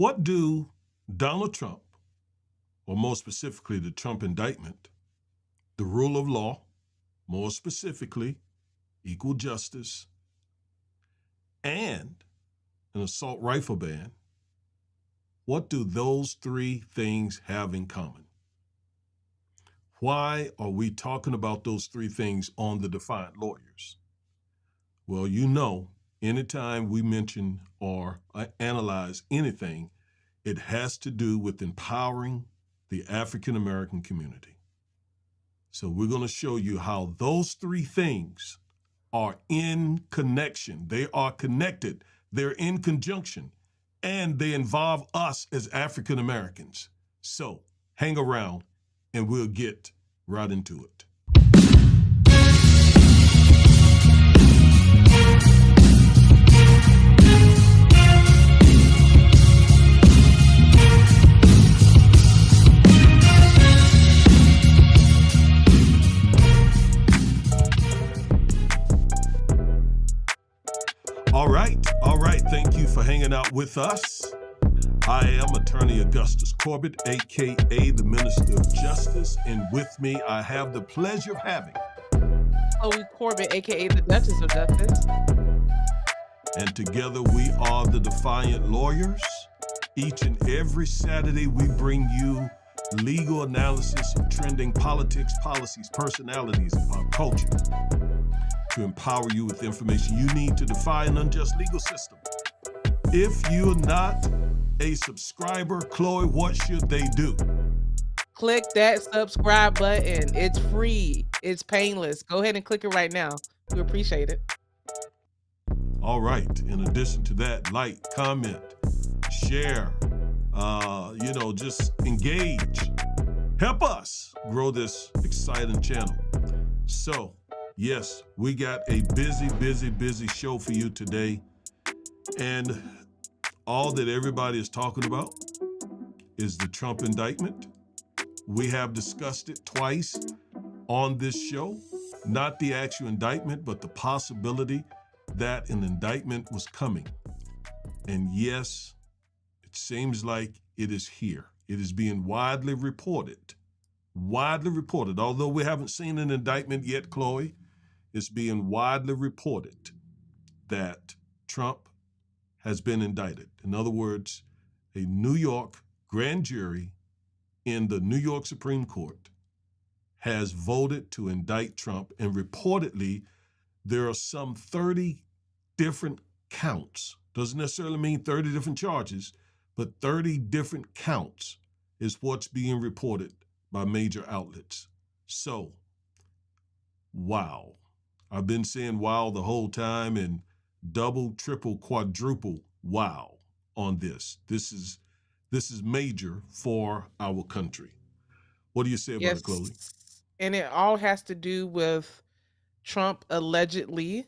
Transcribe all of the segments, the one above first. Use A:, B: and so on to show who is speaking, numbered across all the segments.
A: What do Donald Trump, or more specifically the Trump indictment, the rule of law, more specifically equal justice, and an assault rifle ban, what do those three things have in common? Why are we talking about those three things on the Defiant Lawyers? Well, anytime we mention or analyze anything, it has to do with empowering the African American community. So we're going to show you how those three things are in connection. They are connected. They're in conjunction, and they involve us as African Americans. So hang around and we'll get right into it. All right. Thank you for hanging out with us. I am Attorney Augustus Corbett, aka the Minister of Justice, and with me I have the pleasure of having
B: Chloe Corbett, aka the Duchess of Justice.
A: And together we are the Defiant Lawyers. Each and every Saturday we bring you legal analysis of trending politics, policies, personalities, and pop culture to empower you with information you need to defy an unjust legal system. If you're not a subscriber, Chloe, what should they do?
B: Click that subscribe button. It's free. It's painless. Go ahead and click it right now. We appreciate it.
A: All right. In addition to that, like, comment, share, just engage. Help us grow this exciting channel. So, yes, we got a busy show for you today. And all that everybody is talking about is the Trump indictment. We have discussed it twice on this show, not the actual indictment, but the possibility that an indictment was coming. And yes, it seems like it is here. It is being widely reported. Although we haven't seen an indictment yet, Chloe, it's being widely reported that Trump has been indicted. In other words, a New York grand jury in the New York Supreme Court has voted to indict Trump, and reportedly there are some 30 different counts. Doesn't necessarily mean 30 different charges, but 30 different counts is what's being reported by major outlets. So, wow. I've been saying wow the whole time, and double, triple, quadruple wow on this. This is major for our country. What do you say about it, Chloe?
B: And it all has to do with Trump allegedly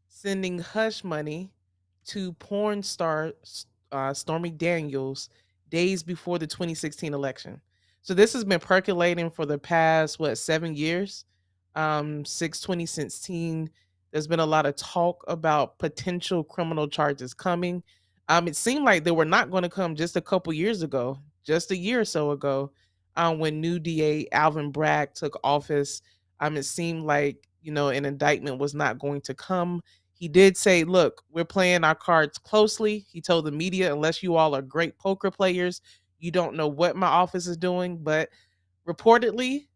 B: sending hush money to porn star Stormy Daniels days before the 2016 election. So this has been percolating for the past 7 years. 2016. There's been a lot of talk about potential criminal charges coming. It seemed like they were not going to come just a couple years ago, just a year or so ago, when new DA Alvin Bragg took office. It seemed like an indictment was not going to come. He did say, "Look, we're playing our cards closely." He told the media, "Unless you all are great poker players, you don't know what my office is doing." But reportedly,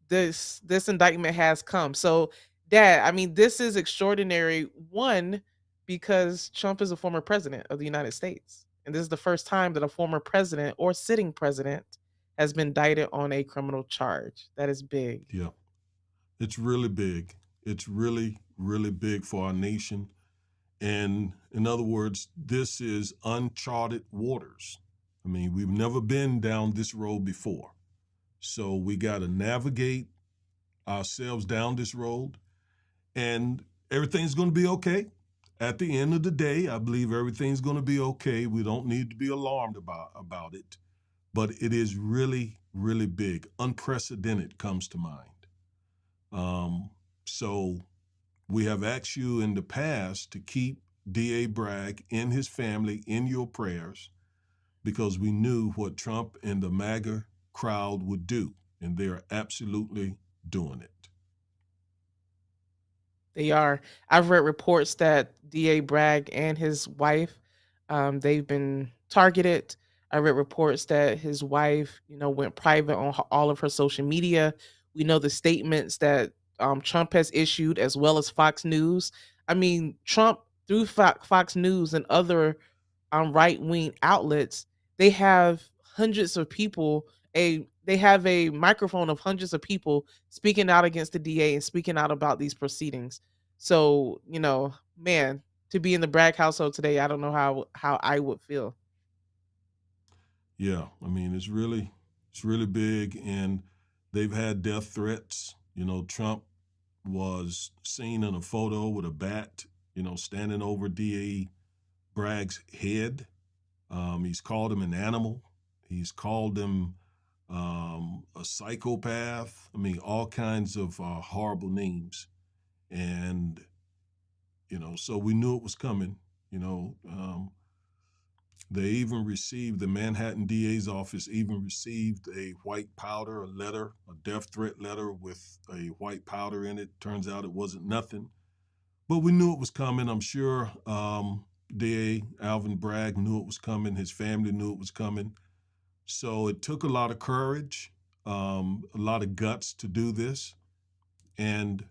B: this indictment has come. So, Dad, this is extraordinary. One, because Trump is a former president of the United States, and this is the first time that a former president or sitting president has been indicted on a criminal charge. That is big.
A: Yeah, it's really big. It's really big for our nation. And in other words, this is uncharted waters. We've never been down this road before. So we got to navigate ourselves down this road, and everything's going to be okay. At the end of the day, I believe everything's going to be okay. We don't need to be alarmed about it, but it is really big. Unprecedented comes to mind. So we have asked you in the past to keep DA Bragg and his family in your prayers. because we knew what Trump and the MAGA crowd would do, and they are absolutely doing it.
B: They are. I've read reports that DA Bragg and his wife, they've been targeted. I read reports that his wife, went private on all of her social media. We know the statements that Trump has issued, as well as Fox News. I mean, Trump through Fox News and other right wing outlets, they have hundreds of people. They have a microphone of hundreds of people speaking out against the DA and speaking out about these proceedings. So, man, to be in the Bragg household today, I don't know how I would feel.
A: Yeah, I mean it's really big, and they've had death threats. Trump was seen in a photo with a bat, standing over DA Bragg's head. He's called him an animal. He's called him a psychopath. I mean, all kinds of horrible names. And, so we knew it was coming. They even received, the Manhattan DA's office even received a white powder, a letter, a death threat letter with a white powder in it. Turns out it wasn't nothing. But we knew it was coming. I'm sure DA Alvin Bragg knew it was coming. His family knew it was coming. So it took a lot of courage, a lot of guts to do this. And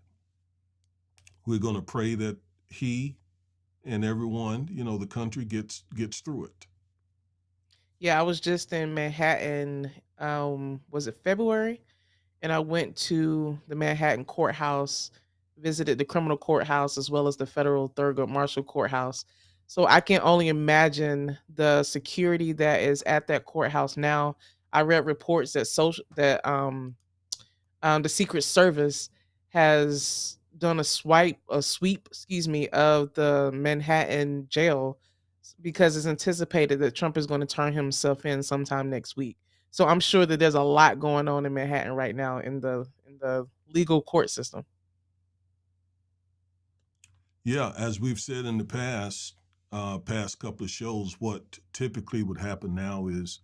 A: we're going to pray that he and everyone, the country gets through it.
B: Yeah, I was just in Manhattan. Was it February? And I went to the Manhattan courthouse, visited the criminal courthouse as well as the federal Thurgood Marshall courthouse. So I can only imagine the security that is at that courthouse now. I read reports that the Secret Service has done a sweep, excuse me, of the Manhattan jail because it's anticipated that Trump is going to turn himself in sometime next week. So I'm sure that there's a lot going on in Manhattan right now in the legal court system.
A: Yeah, as we've said in the past couple of shows, what typically would happen now is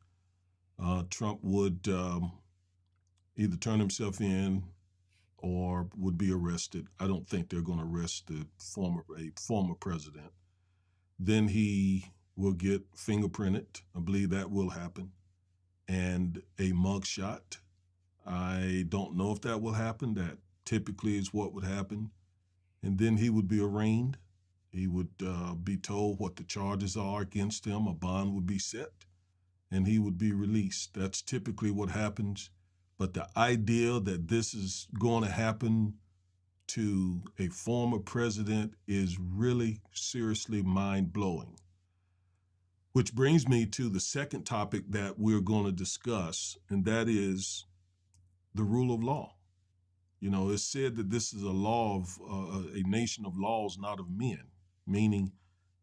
A: Trump would either turn himself in or would be arrested. I don't think they're going to arrest a former president. Then he will get fingerprinted. I believe that will happen, and a mugshot. I don't know if that will happen. That typically is what would happen, and then he would be arraigned. He would be told what the charges are against him. A bond would be set, and he would be released. That's typically what happens. But the idea that this is going to happen to a former president is really seriously mind blowing. Which brings me to the second topic that we're going to discuss, and that is the rule of law. It's said that this is a law of a nation of laws, not of men, meaning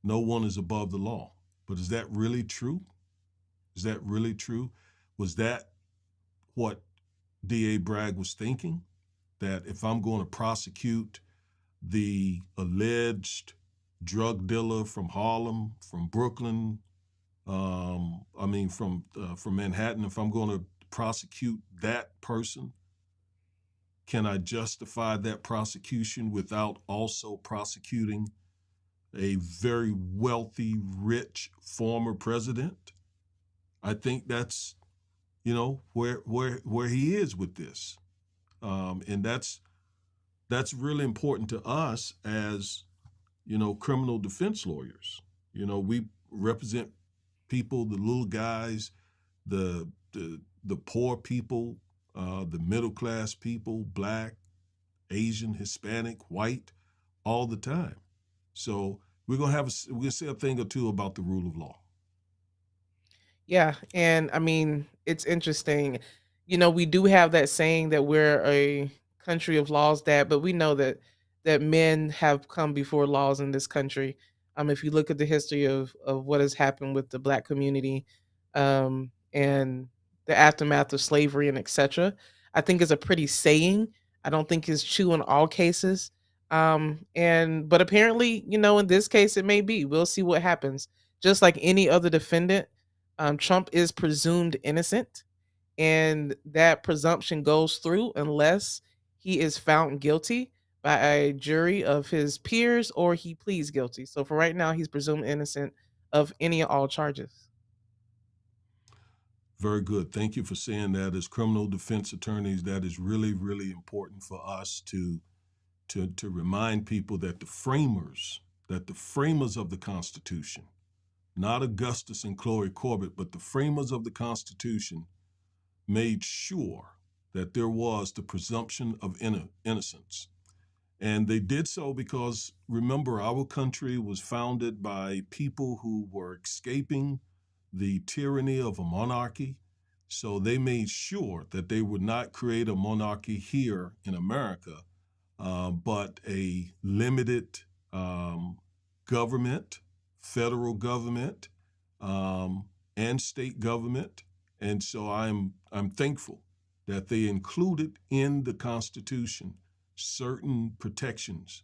A: no one is above the law. But is that really true? Is that really true? Was that what DA Bragg was thinking? That if I'm going to prosecute the alleged drug dealer from Harlem, from Brooklyn, from Manhattan, if I'm going to prosecute that person, can I justify that prosecution without also prosecuting a very wealthy, rich former president? I think that's where he is with this, and that's really important to us as criminal defense lawyers. We represent people, the little guys, the poor people, the middle class people, black, Asian, Hispanic, white, all the time. So we're gonna say a thing or two about the rule of law.
B: Yeah, and I mean, it's interesting. We do have that saying that we're a country of laws, but we know that men have come before laws in this country. If you look at the history of what has happened with the black community, and the aftermath of slavery and etc., I think is a pretty saying. I don't think it's true in all cases. And but apparently, in this case it may be. We'll see what happens. Just like any other defendant, Trump is presumed innocent, and that presumption goes through unless he is found guilty by a jury of his peers or he pleads guilty. So for right now, he's presumed innocent of any and all charges.
A: Very good. Thank you for saying that. As criminal defense attorneys, that is really, really important for us to remind people that the framers of the Constitution, not Augustus and Chloe Corbett, but the framers of the Constitution made sure that there was the presumption of innocence. And they did so because, remember, our country was founded by people who were escaping the tyranny of a monarchy. So they made sure that they would not create a monarchy here in America, but a limited government, federal government, and state government. And so I'm thankful that they included in the Constitution certain protections,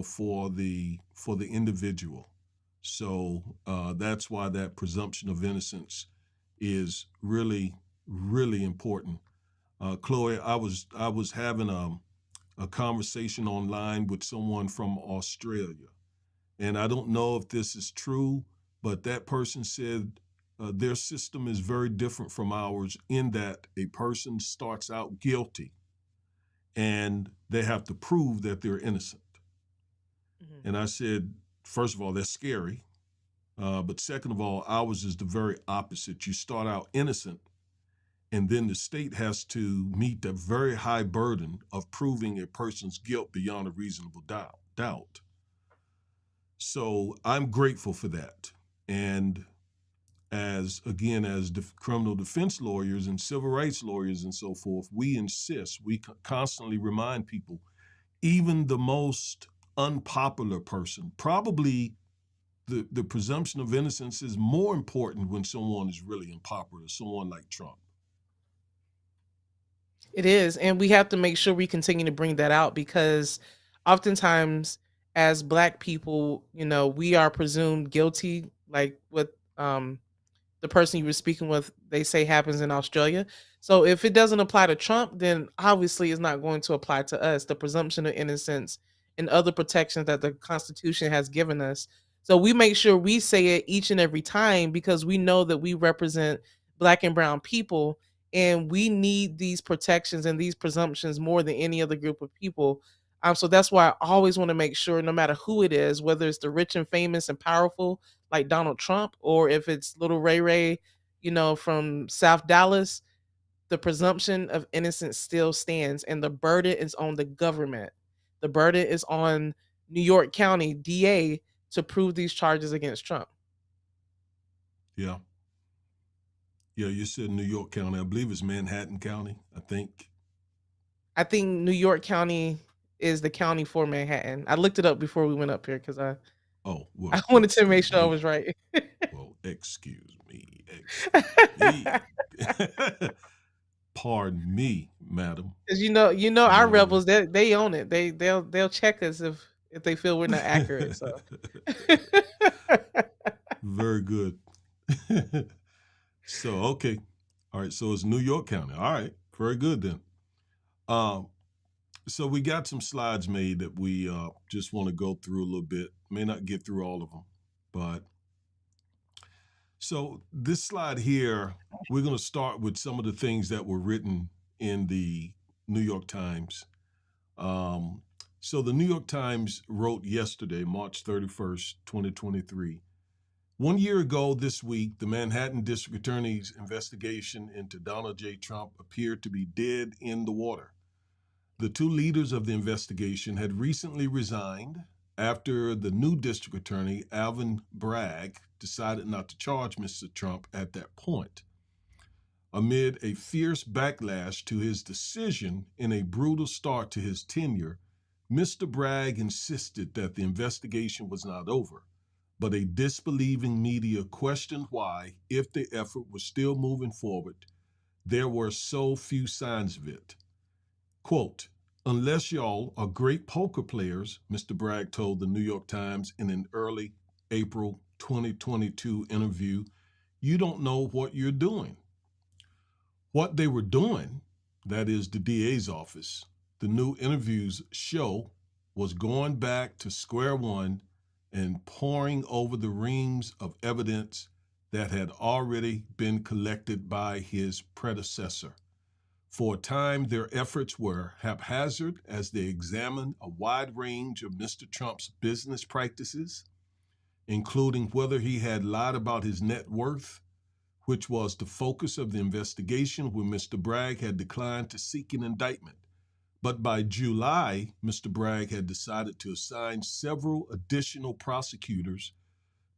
A: for the individual. So that's why that presumption of innocence is really, really important. Chloe, I was having a conversation online with someone from Australia, and I don't know if this is true, but that person said their system is very different from ours in that a person starts out guilty and they have to prove that they're innocent.
B: Mhm.
A: And I said, first of all, that's scary. But second of all, ours is the very opposite. You start out innocent, and then the state has to meet the very high burden of proving a person's guilt beyond a reasonable doubt. So I'm grateful for that. And as criminal defense lawyers and civil rights lawyers and so forth, we constantly remind people, even the most unpopular person, probably the presumption of innocence is more important when someone is really unpopular, someone like Trump.
B: It is, and we have to make sure we continue to bring that out because oftentimes as black people, we are presumed guilty, like what the person you were speaking with, they say happens in Australia. So if it doesn't apply to Trump, then obviously it's not going to apply to us. The presumption of innocence and other protections that the Constitution has given us. So we make sure we say it each and every time because we know that we represent black and brown people and we need these protections and these presumptions more than any other group of people. So that's why I always want to make sure, no matter who it is, whether it's the rich and famous and powerful, like Donald Trump, or if it's little Ray Ray, from South Dallas, the presumption of innocence still stands and the burden is on the government. The burden is on New York County DA to prove these charges against Trump.
A: Yeah. Yeah, you said New York County. I believe it's Manhattan County, I think.
B: I think New York County is the county for Manhattan. I looked it up before we went up here because I,
A: Oh,
B: I
A: well,
B: wanted to make
A: excuse
B: sure I was
A: me.
B: right.
A: Well, excuse me. Excuse me. Pardon me, madam.
B: Because our
A: Whatever.
B: rebels, they own it. They'll check us if they feel we're not accurate. So
A: Very good. So, okay. All right. So it's New York County. All right. Very good then. Um, so we got some slides made that we just want to go through a little bit. May not get through all of them, but so this slide here, we're going to start with some of the things that were written in the New York Times. So the New York Times wrote yesterday, March 31st, 2023. 1 year ago this week, the Manhattan District Attorney's investigation into Donald J. Trump appeared to be dead in the water. The two leaders of the investigation had recently resigned after the new district attorney, Alvin Bragg, decided not to charge Mr. Trump at that point. Amid a fierce backlash to his decision in a brutal start to his tenure, Mr. Bragg insisted that the investigation was not over, but a disbelieving media questioned why, if the effort was still moving forward, there were so few signs of it. Quote, unless y'all are great poker players, Mr. Bragg told the New York Times in an early April 2022 interview, you don't know what you're doing. What they were doing, that is the DA's office, the new interviews show, was going back to square one and poring over the reams of evidence that had already been collected by his predecessor. For a time, their efforts were haphazard as they examined a wide range of Mr. Trump's business practices, including whether he had lied about his net worth, which was the focus of the investigation when Mr. Bragg had declined to seek an indictment. But by July, Mr. Bragg had decided to assign several additional prosecutors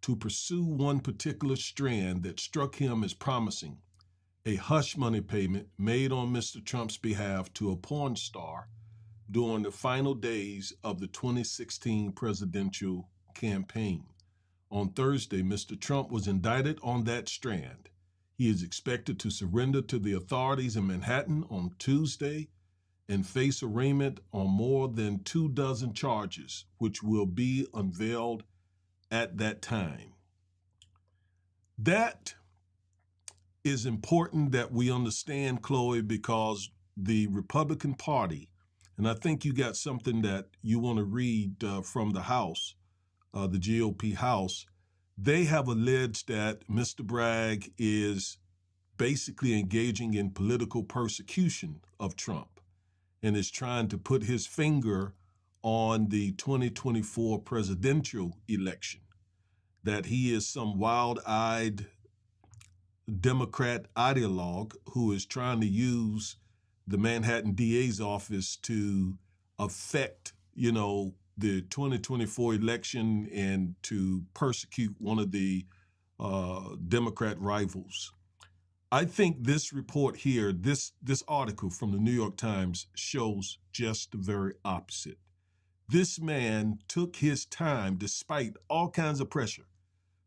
A: to pursue one particular strand that struck him as promising: a hush money payment made on Mr. Trump's behalf to a porn star during the final days of the 2016 presidential campaign. On Thursday, Mr. Trump was indicted on that strand. He is expected to surrender to the authorities in Manhattan on Tuesday and face arraignment on more than 24 charges, which will be unveiled at that time. That is important that we understand, Chloe, because the Republican Party, and I think you got something that you want to read from the House, the GOP House. They have alleged that Mr. Bragg is basically engaging in political persecution of Trump and is trying to put his finger on the 2024 presidential election, that he is some wild eyed Democrat ideologue who is trying to use the Manhattan DA's office to affect, the 2024 election and to persecute one of the Democrat rivals. I think this report here, this article from the New York Times, shows just the very opposite. This man took his time despite all kinds of pressure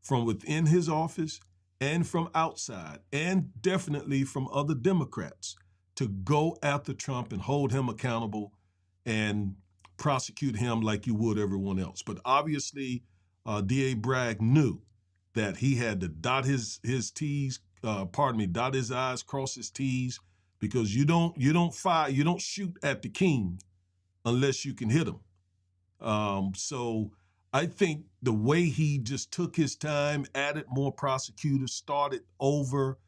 A: from within his office and from outside, and definitely from other Democrats, to go after Trump and hold him accountable and prosecute him like you would everyone else. But obviously, DA Bragg knew that he had to dot his T's, dot his I's, cross his T's, because you don't shoot at the king unless you can hit him. So I think the way he just took his time, added more prosecutors, started over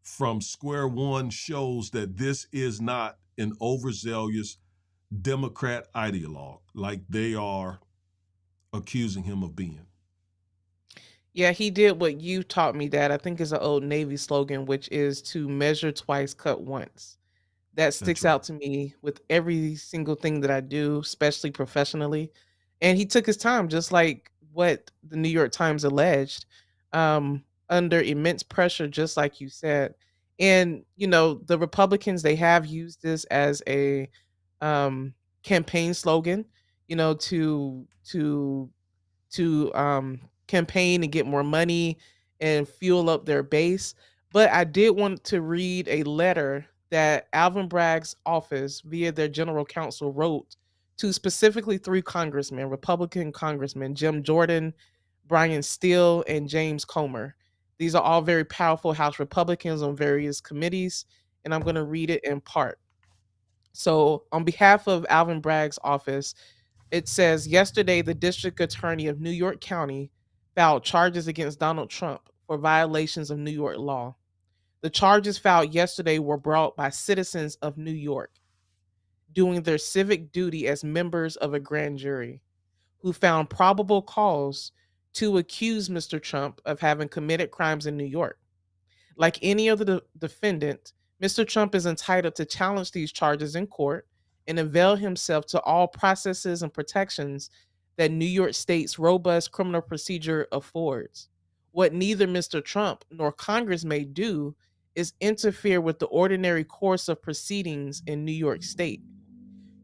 A: from square one, shows that this is not an overzealous Democrat ideologue like they are accusing him of being.
B: Yeah, he did what you taught me, that I think is an old Navy slogan, which is to measure twice, cut once. That
A: That's
B: sticks
A: right.
B: out to me with every single thing that I do, especially professionally. And he took his time, just like what the New York Times alleged, under immense pressure, just like you said. And the Republicans, they have used this as a um, campaign slogan, to campaign and get more money and fuel up their base. But I did want to read a letter that Alvin Bragg's office, via their general counsel, wrote to specifically three congressmen, Republican congressmen: Jim Jordan, Brian Steele, and James Comer. These are all very powerful House Republicans on various committees, and I'm going to read it in part. So, on behalf of Alvin Bragg's office, it says, yesterday, the district attorney of New York County filed charges against Donald Trump for violations of New York law. The charges filed yesterday were brought by citizens of New York doing their civic duty as members of a grand jury who found probable cause to accuse Mr. Trump of having committed crimes in New York. Like any other defendant, Mr. Trump is entitled to challenge these charges in court and avail himself to all processes and protections that New York State's robust criminal procedure affords. What neither Mr. Trump nor Congress may do is interfere with the ordinary course of proceedings in New York State.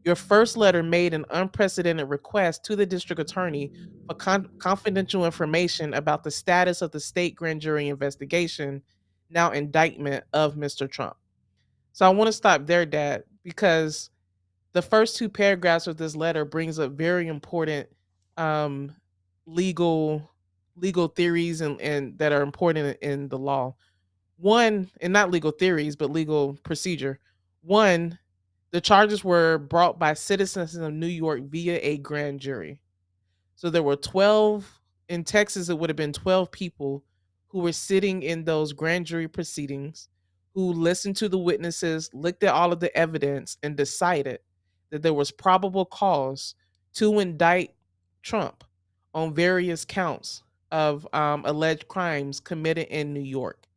B: Your first letter made an unprecedented request to the district attorney for confidential information about the status of the state grand jury investigation, now indictment of Mr. Trump. So I want to stop there, Dad, because the first two paragraphs of this letter brings up very important um, legal legal theories and that are important in the law. One, and not legal theories, but legal procedure. One, the charges were brought by citizens of New York via a grand jury. So there were 12 in Texas, it would have been 12 people who were sitting in those grand jury proceedings, who listened to the witnesses, looked at all of the evidence, and decided that there was probable cause to indict Trump on various counts of alleged crimes committed in New York.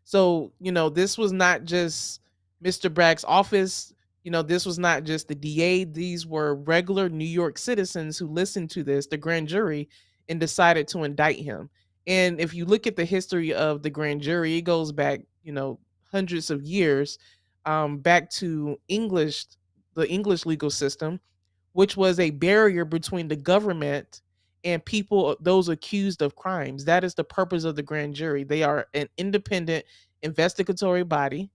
B: So, this was not just Mr. Bragg's office. This was not just the DA. These were regular New York citizens who listened to this, the grand jury, and decided to indict him. And if you look at the history of the grand jury, it goes back, hundreds of years, back to the English legal system, which was a barrier between the government and people, those accused of crimes. That is the purpose of the grand jury. They are an independent investigatory body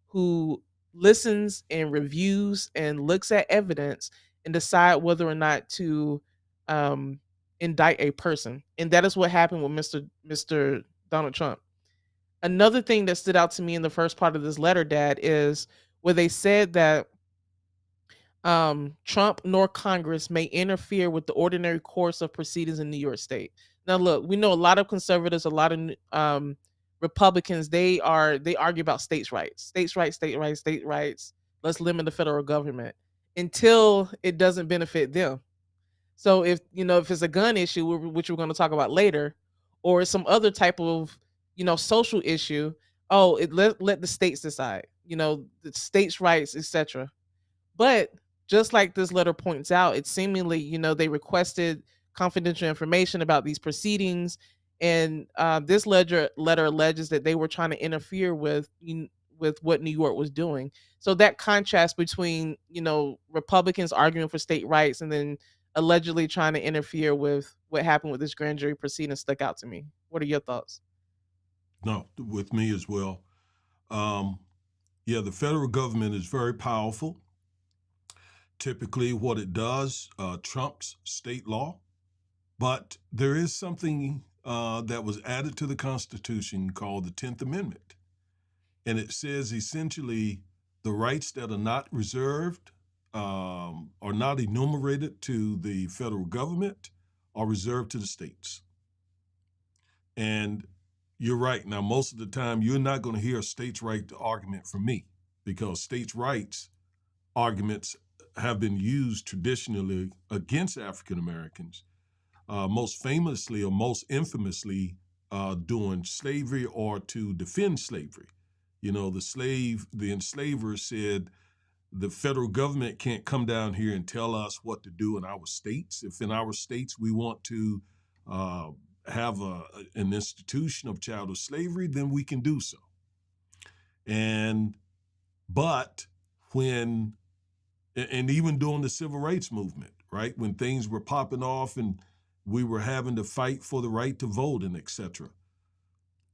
B: who listens and reviews and looks at evidence and decide whether or not to um, indict a person. And that is what happened with Mr. Donald Trump. Another thing that stood out to me in the first part of this letter, Dad, is where they said that Trump nor Congress may interfere with the ordinary course of proceedings in New York State. Now, look, we know a lot of conservatives, a lot of Republicans. They argue about states' rights, states' rights, state rights, state rights. Let's limit the federal government until it doesn't benefit them. So if it's a gun issue, which we're going to talk about later, or some other type of social issue, oh, let the states decide. The states' rights, etc. But just like this letter points out, it seemingly, they requested confidential information about these proceedings, and this letter alleges that they were trying to interfere with what New York was doing. So that contrast between Republicans arguing for state rights and then allegedly trying to interfere with what happened with this grand jury proceeding stuck out to me. What are your thoughts?
A: No, with me as well. Um, yeah, the federal government is very powerful. Typically, what it does trumps state law. But there is something that was added to the Constitution called the 10th Amendment. And it says essentially the rights that are not reserved are not enumerated to the federal government are reserved to the states. And you're right. Now, most of the time, you're not going to hear a states' right argument from me because states' rights arguments have been used traditionally against African Americans, most famously or most infamously during slavery or to defend slavery. The enslaver said the federal government can't come down here and tell us what to do in our states. If in our states we want to uh, have an institution of chattel slavery, then we can do so. And but when and even during the civil rights movement, right, when things were popping off and we were having to fight for the right to vote and etc.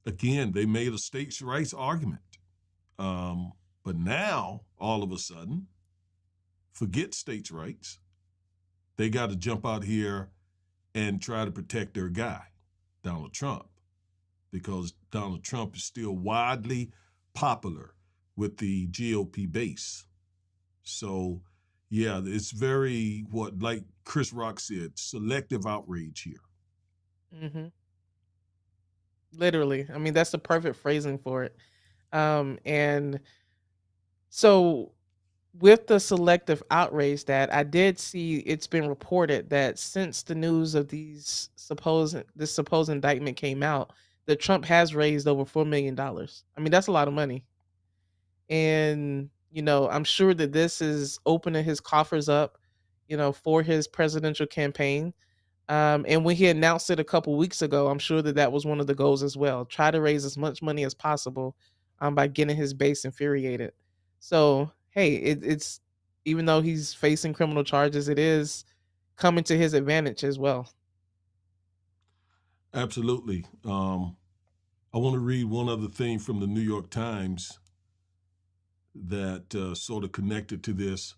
A: Again, they made a states' rights argument. But now, all of a sudden, forget states' rights. They got to jump out here and try to protect their guy, Donald Trump, because Donald Trump is still widely popular with the GOP base. So, yeah, it's very, like Chris Rock said, selective outrage here.
B: Hmm. Literally, I mean that's the perfect phrasing for it. And so with the selective outrage, that I did see, it's been reported that since the news of this supposed indictment came out, that Trump has raised over $4 million. I mean, that's a lot of money. And I'm sure that this is opening his coffers up, for his presidential campaign. And when he announced it a couple weeks ago, I'm sure that that was one of the goals as well. Try to raise as much money as possible, by getting his base infuriated. So, hey, it's even though he's facing criminal charges, it is coming to his advantage as well.
A: Absolutely. I want to read one other thing from the New York Times that sort of connected to this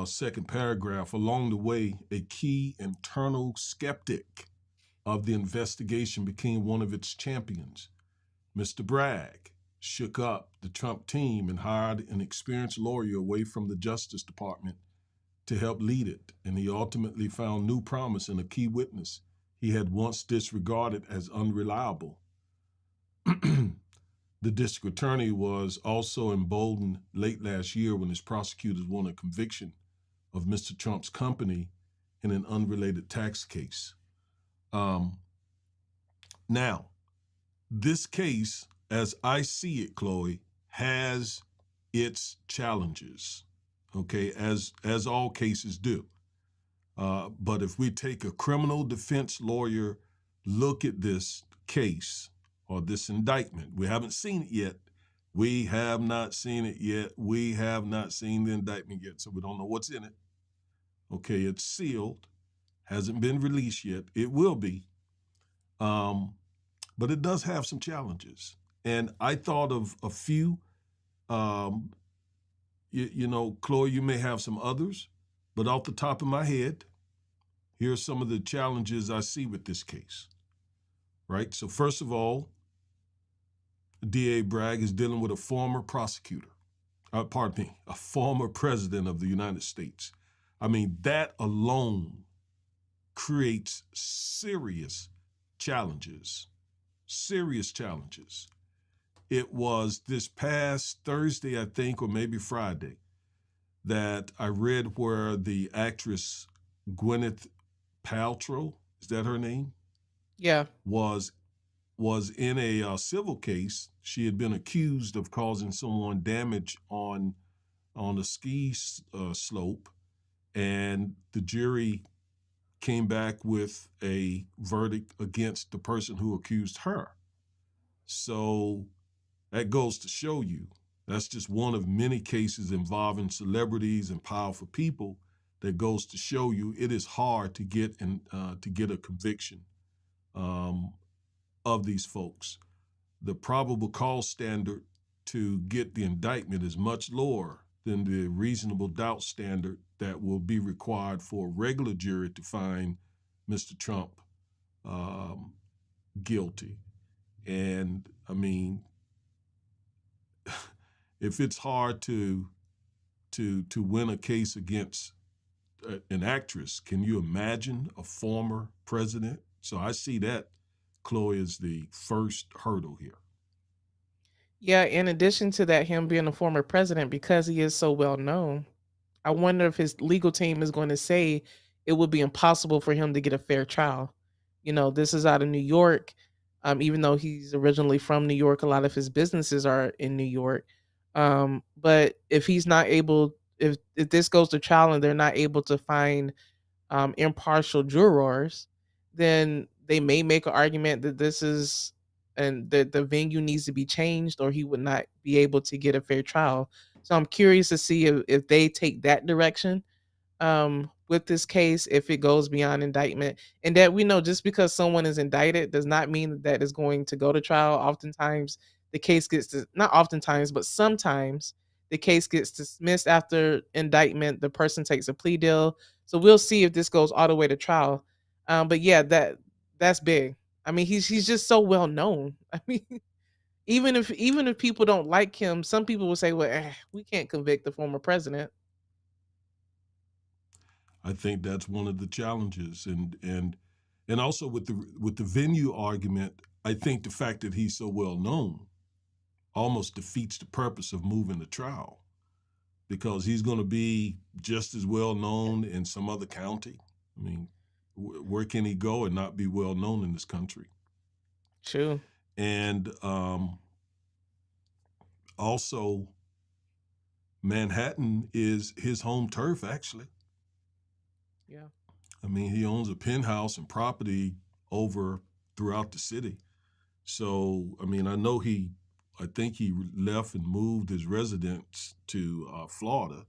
A: second paragraph. Along the way, a key internal skeptic of the investigation became one of its champions. Mr. Bragg shook up the Trump team and hired an experienced lawyer away from the Justice Department to help lead it, and he ultimately found new promise in a key witness he had once disregarded as unreliable. The district attorney was also emboldened late last year when his prosecutors won a conviction of Mr. Trump's company in an unrelated tax case. Um, Now, this case, as I see it, Chloe, has its challenges. Okay, as all cases do. But if we take a criminal defense lawyer look at this case or this indictment, we haven't seen it yet. We have not seen it yet. We have not seen the indictment yet, so we don't know what's in it. Okay, it's sealed, hasn't been released yet. It will be. Um, but it does have some challenges. And I thought of a few. Um, Chloe, you may have some others, but off the top of my head, here are some of the challenges I see with this case, right? So, first of all, DA Bragg is dealing with a former prosecutor, a former president of the United States. I mean, that alone creates challenges, serious challenges. It was this past Thursday, I think, or maybe Friday, that I read where the actress Gwyneth Paltrow, is that her name?
B: Yeah.
A: Was in a civil case. She had been accused of causing someone damage on a ski slope, and the jury came back with a verdict against the person who accused her. So that goes to show you that's just one of many cases involving celebrities and powerful people. That goes to show you it is hard to get a conviction of these folks. The probable cause standard to get the indictment is much lower than the reasonable doubt standard that will be required for a regular jury to find Mr. Trump um, guilty. And I mean, if it's hard to win a case against an actress, can you imagine a former president? So I see that, Chloe, is the first hurdle here.
B: Yeah, in addition to that, him being a former president, because he is so well known, I wonder if his legal team is going to say it would be impossible for him to get a fair trial. This is out of New York. Even though he's originally from New York, a lot of his businesses are in New York. But if he's not able, if this goes to trial and they're not able to find impartial jurors, then they may make an argument that this is and the venue needs to be changed, or he would not be able to get a fair trial. So I'm curious to see if they take that direction with this case, if it goes beyond indictment. And that we know, just because someone is indicted does not mean that is going to go to trial. Oftentimes the case gets not oftentimes, but sometimes the case gets dismissed after indictment. The person takes a plea deal. So we'll see if this goes all the way to trial. But yeah, that's big. I mean, he's just so well known. I mean, even if people don't like him, some people will say, "Well, we can't convict the former president."
A: I think that's one of the challenges, and also with the venue argument. I think the fact that he's so well known almost defeats the purpose of moving the trial, because he's going to be just as well known in some other county. I mean, where can he go and not be well known in this country?
B: True.
A: And also, Manhattan is his home turf, actually.
B: Yeah.
A: I mean, he owns a penthouse and property over throughout the city. So, I mean, I think he left and moved his residence to Florida,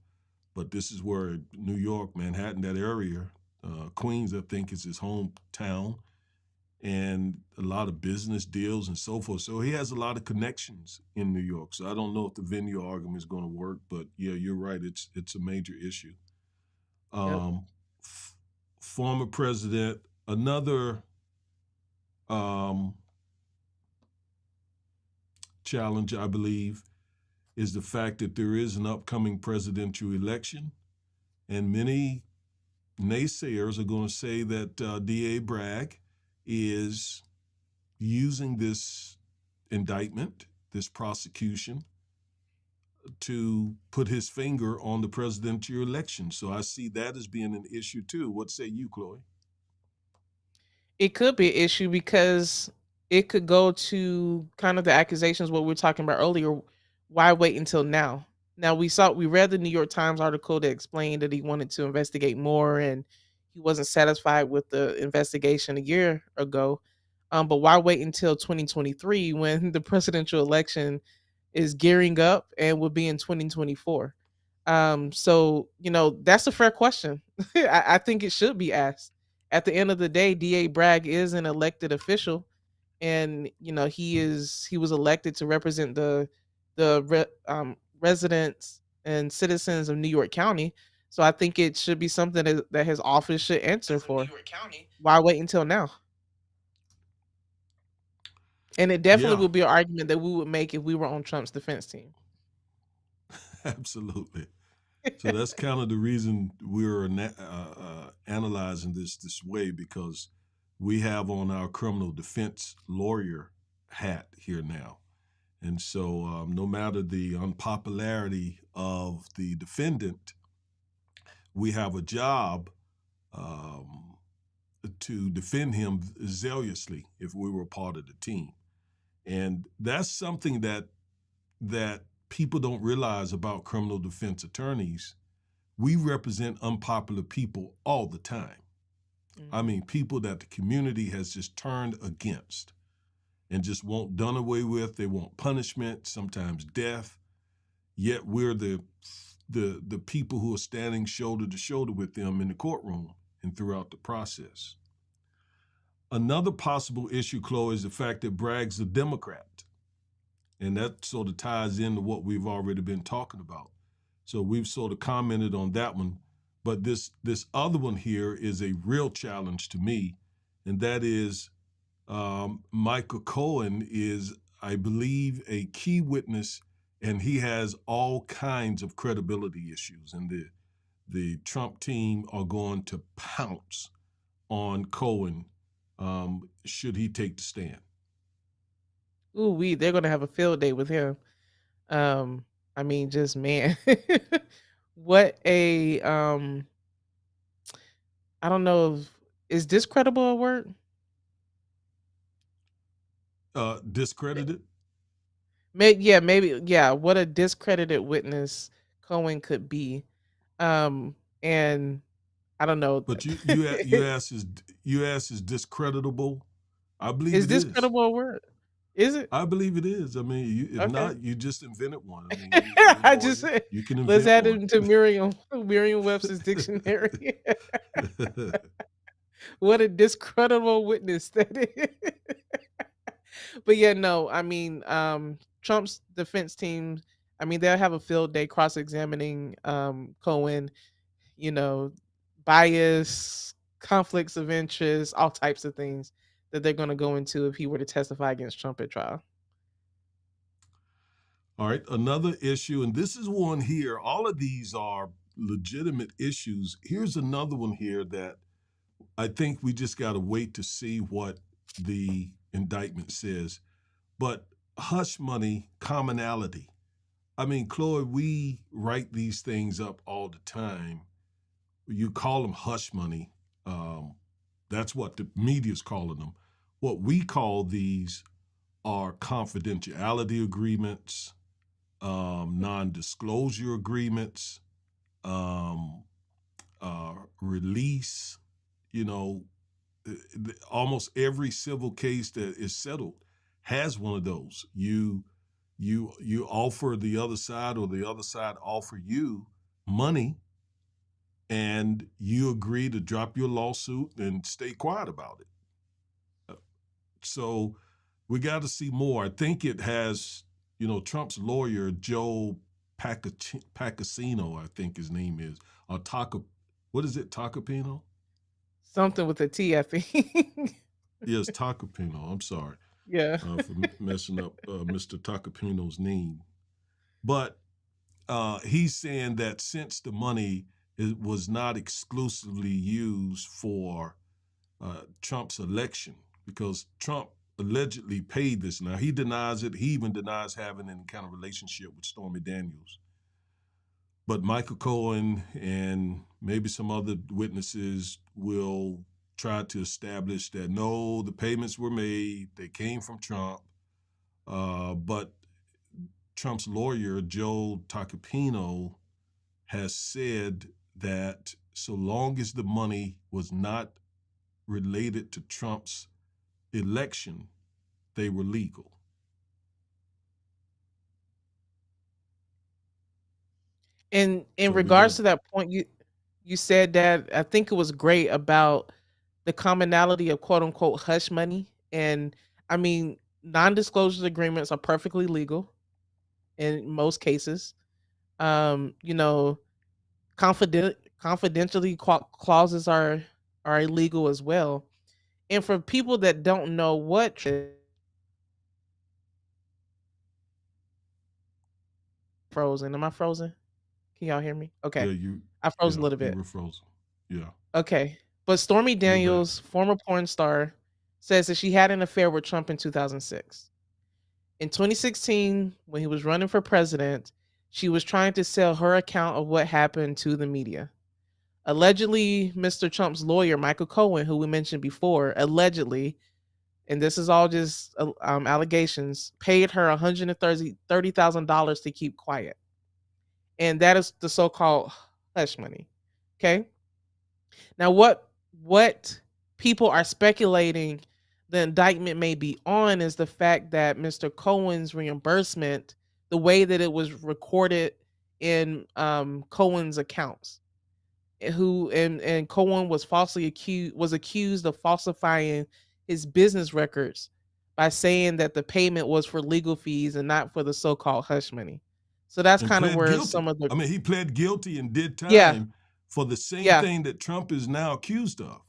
A: but this is where New York, Manhattan, that area, Queens, I think, is his hometown, and a lot of business deals and so forth. So he has a lot of connections in New York. So I don't know if the venue argument is going to work, but yeah, you're right. It's a major issue.
B: Yep.
A: Um, f- Former president, another. um, challenge, I believe, is the fact that there is an upcoming presidential election, and many naysayers are going to say that DA Bragg is using this indictment, this prosecution, to put his finger on the presidential election. So I see that as being an issue too. What say you, Chloe?
B: It could be an issue because it could go to kind of the accusations what we were talking about earlier. Why wait until now? Now we read the New York Times article that explained that he wanted to investigate more and he wasn't satisfied with the investigation a year ago. But why wait until 2023 when the presidential election is gearing up and will be in 2024? So that's a fair question. I think it should be asked. At the end of the day, DA Bragg is an elected official, and he was elected to represent the residents and citizens of New York County. So I think it should be something that his office should answer for. Why wait until now? And it definitely
A: Yeah,
B: would be an argument that we would make if we were on Trump's defense team.
A: absolutely. So that's kind of the reason we're analyzing this way, because we have on our criminal defense lawyer hat here now. And so, no matter the unpopularity of the defendant, we have a job um, to defend him zealously if we were part of the team. And that's something that people don't realize about criminal defense attorneys. We represent unpopular people all the time. I
B: Mhm.
A: mean, people that the community has just turned against and just want done away with. They want punishment, sometimes death. Yet we're the people who are standing shoulder to shoulder with them in the courtroom and throughout the process. Another possible issue, Chloe, is the fact that Bragg's a Democrat. And that sort of ties into what we've already been talking about. So we've sort of commented on that one. But this other one here is a real challenge to me, and that is Michael Cohen is, I believe, a key witness, and he has all kinds of credibility issues. And the Trump team are going to pounce on Cohen should he take the stand.
B: Ooh, they're gonna have a field day with him. Um, I mean, just man, what a I don't know if is discredible a word?
A: Discredited,
B: Maybe yeah, maybe yeah. What a discredited witness Cohen could be. And I don't know.
A: but you ask is discreditable. I believe
B: Is
A: it is.
B: discredible a word? Is it?
A: I believe it is. I mean, if
B: Okay.
A: not, you just invented one. I mean, you're a
B: I just
A: lawyer.
B: said
A: You can
B: let's
A: invent
B: add it
A: one.
B: into Merriam Webster's dictionary. What a discreditable witness that is. But yeah, no, I mean, Trump's defense team, I mean, they'll have a field day cross-examining Cohen, you know, bias, conflicts of interest, all types of things that they're going to go into if he were to testify against Trump at trial.
A: All right, another issue, and this is one here. All of these are legitimate issues. Here's another one here that I think we just got to wait to see what the indictment says. But hush money commonality. I mean, Chloe, we write these things up all the time. You call them hush money. Um, that's what the media's calling them. What we call these are confidentiality agreements, non-disclosure agreements, um, release. You know, almost every civil case that is settled has one of those. You offer the other side, or the other side offer you money, and you agree to drop your lawsuit and stay quiet about it. So we got to see more. I think it has, Trump's lawyer, Joe Pacasino, I think his name is, or Taca, what is it, Tacopino?
B: Something with a T, I think.
A: Yes, Tacopino. I'm sorry
B: Yeah.
A: for messing up Mr. Tacopino's name. But he's saying that since the money was not exclusively used for Trump's election, because Trump allegedly paid this. Now he denies it. He even denies having any kind of relationship with Stormy Daniels. But Michael Cohen and maybe some other witnesses will try to establish that no, the payments were made, they came from Trump. But Trump's lawyer, Joe Tacopino, has said that so long as the money was not related to Trump's election, they were legal.
B: And in
A: So we got,
B: regards to that point, you said that I think it was great about the commonality of quote unquote hush money. And I mean, non-disclosure agreements are perfectly legal in most cases. You know, confidentially clauses are illegal as well. And for people that don't know what frozen, am I frozen? Can y'all hear me?
A: yeah,
B: Okay, I froze a little
A: you
B: bit.
A: were frozen. Yeah,
B: Okay, but Stormy
A: you're back.
B: Daniels, former porn star, says that she had an affair with Trump in 2006. In 2016, when he was running for president, she was trying to sell her account of what happened to the media. Allegedly, Mr. Trump's lawyer, Michael Cohen, who we mentioned before, allegedly, and this is all just allegations, paid her $130,000 to keep quiet. And that is the so called hush money. Okay. Now, what people are speculating the indictment may be on is the fact that Mr. Cohen's reimbursement, the way that it was recorded in Cohen's accounts, who and Cohen was accused of falsifying his business records by saying that the payment was for legal fees and not for the so-called hush money. So that's
A: And
B: kind of
A: pled
B: where
A: guilty.
B: some of the
A: I mean, he pled guilty and did
B: yeah,
A: time for the same
B: yeah,
A: thing that Trump is now accused of.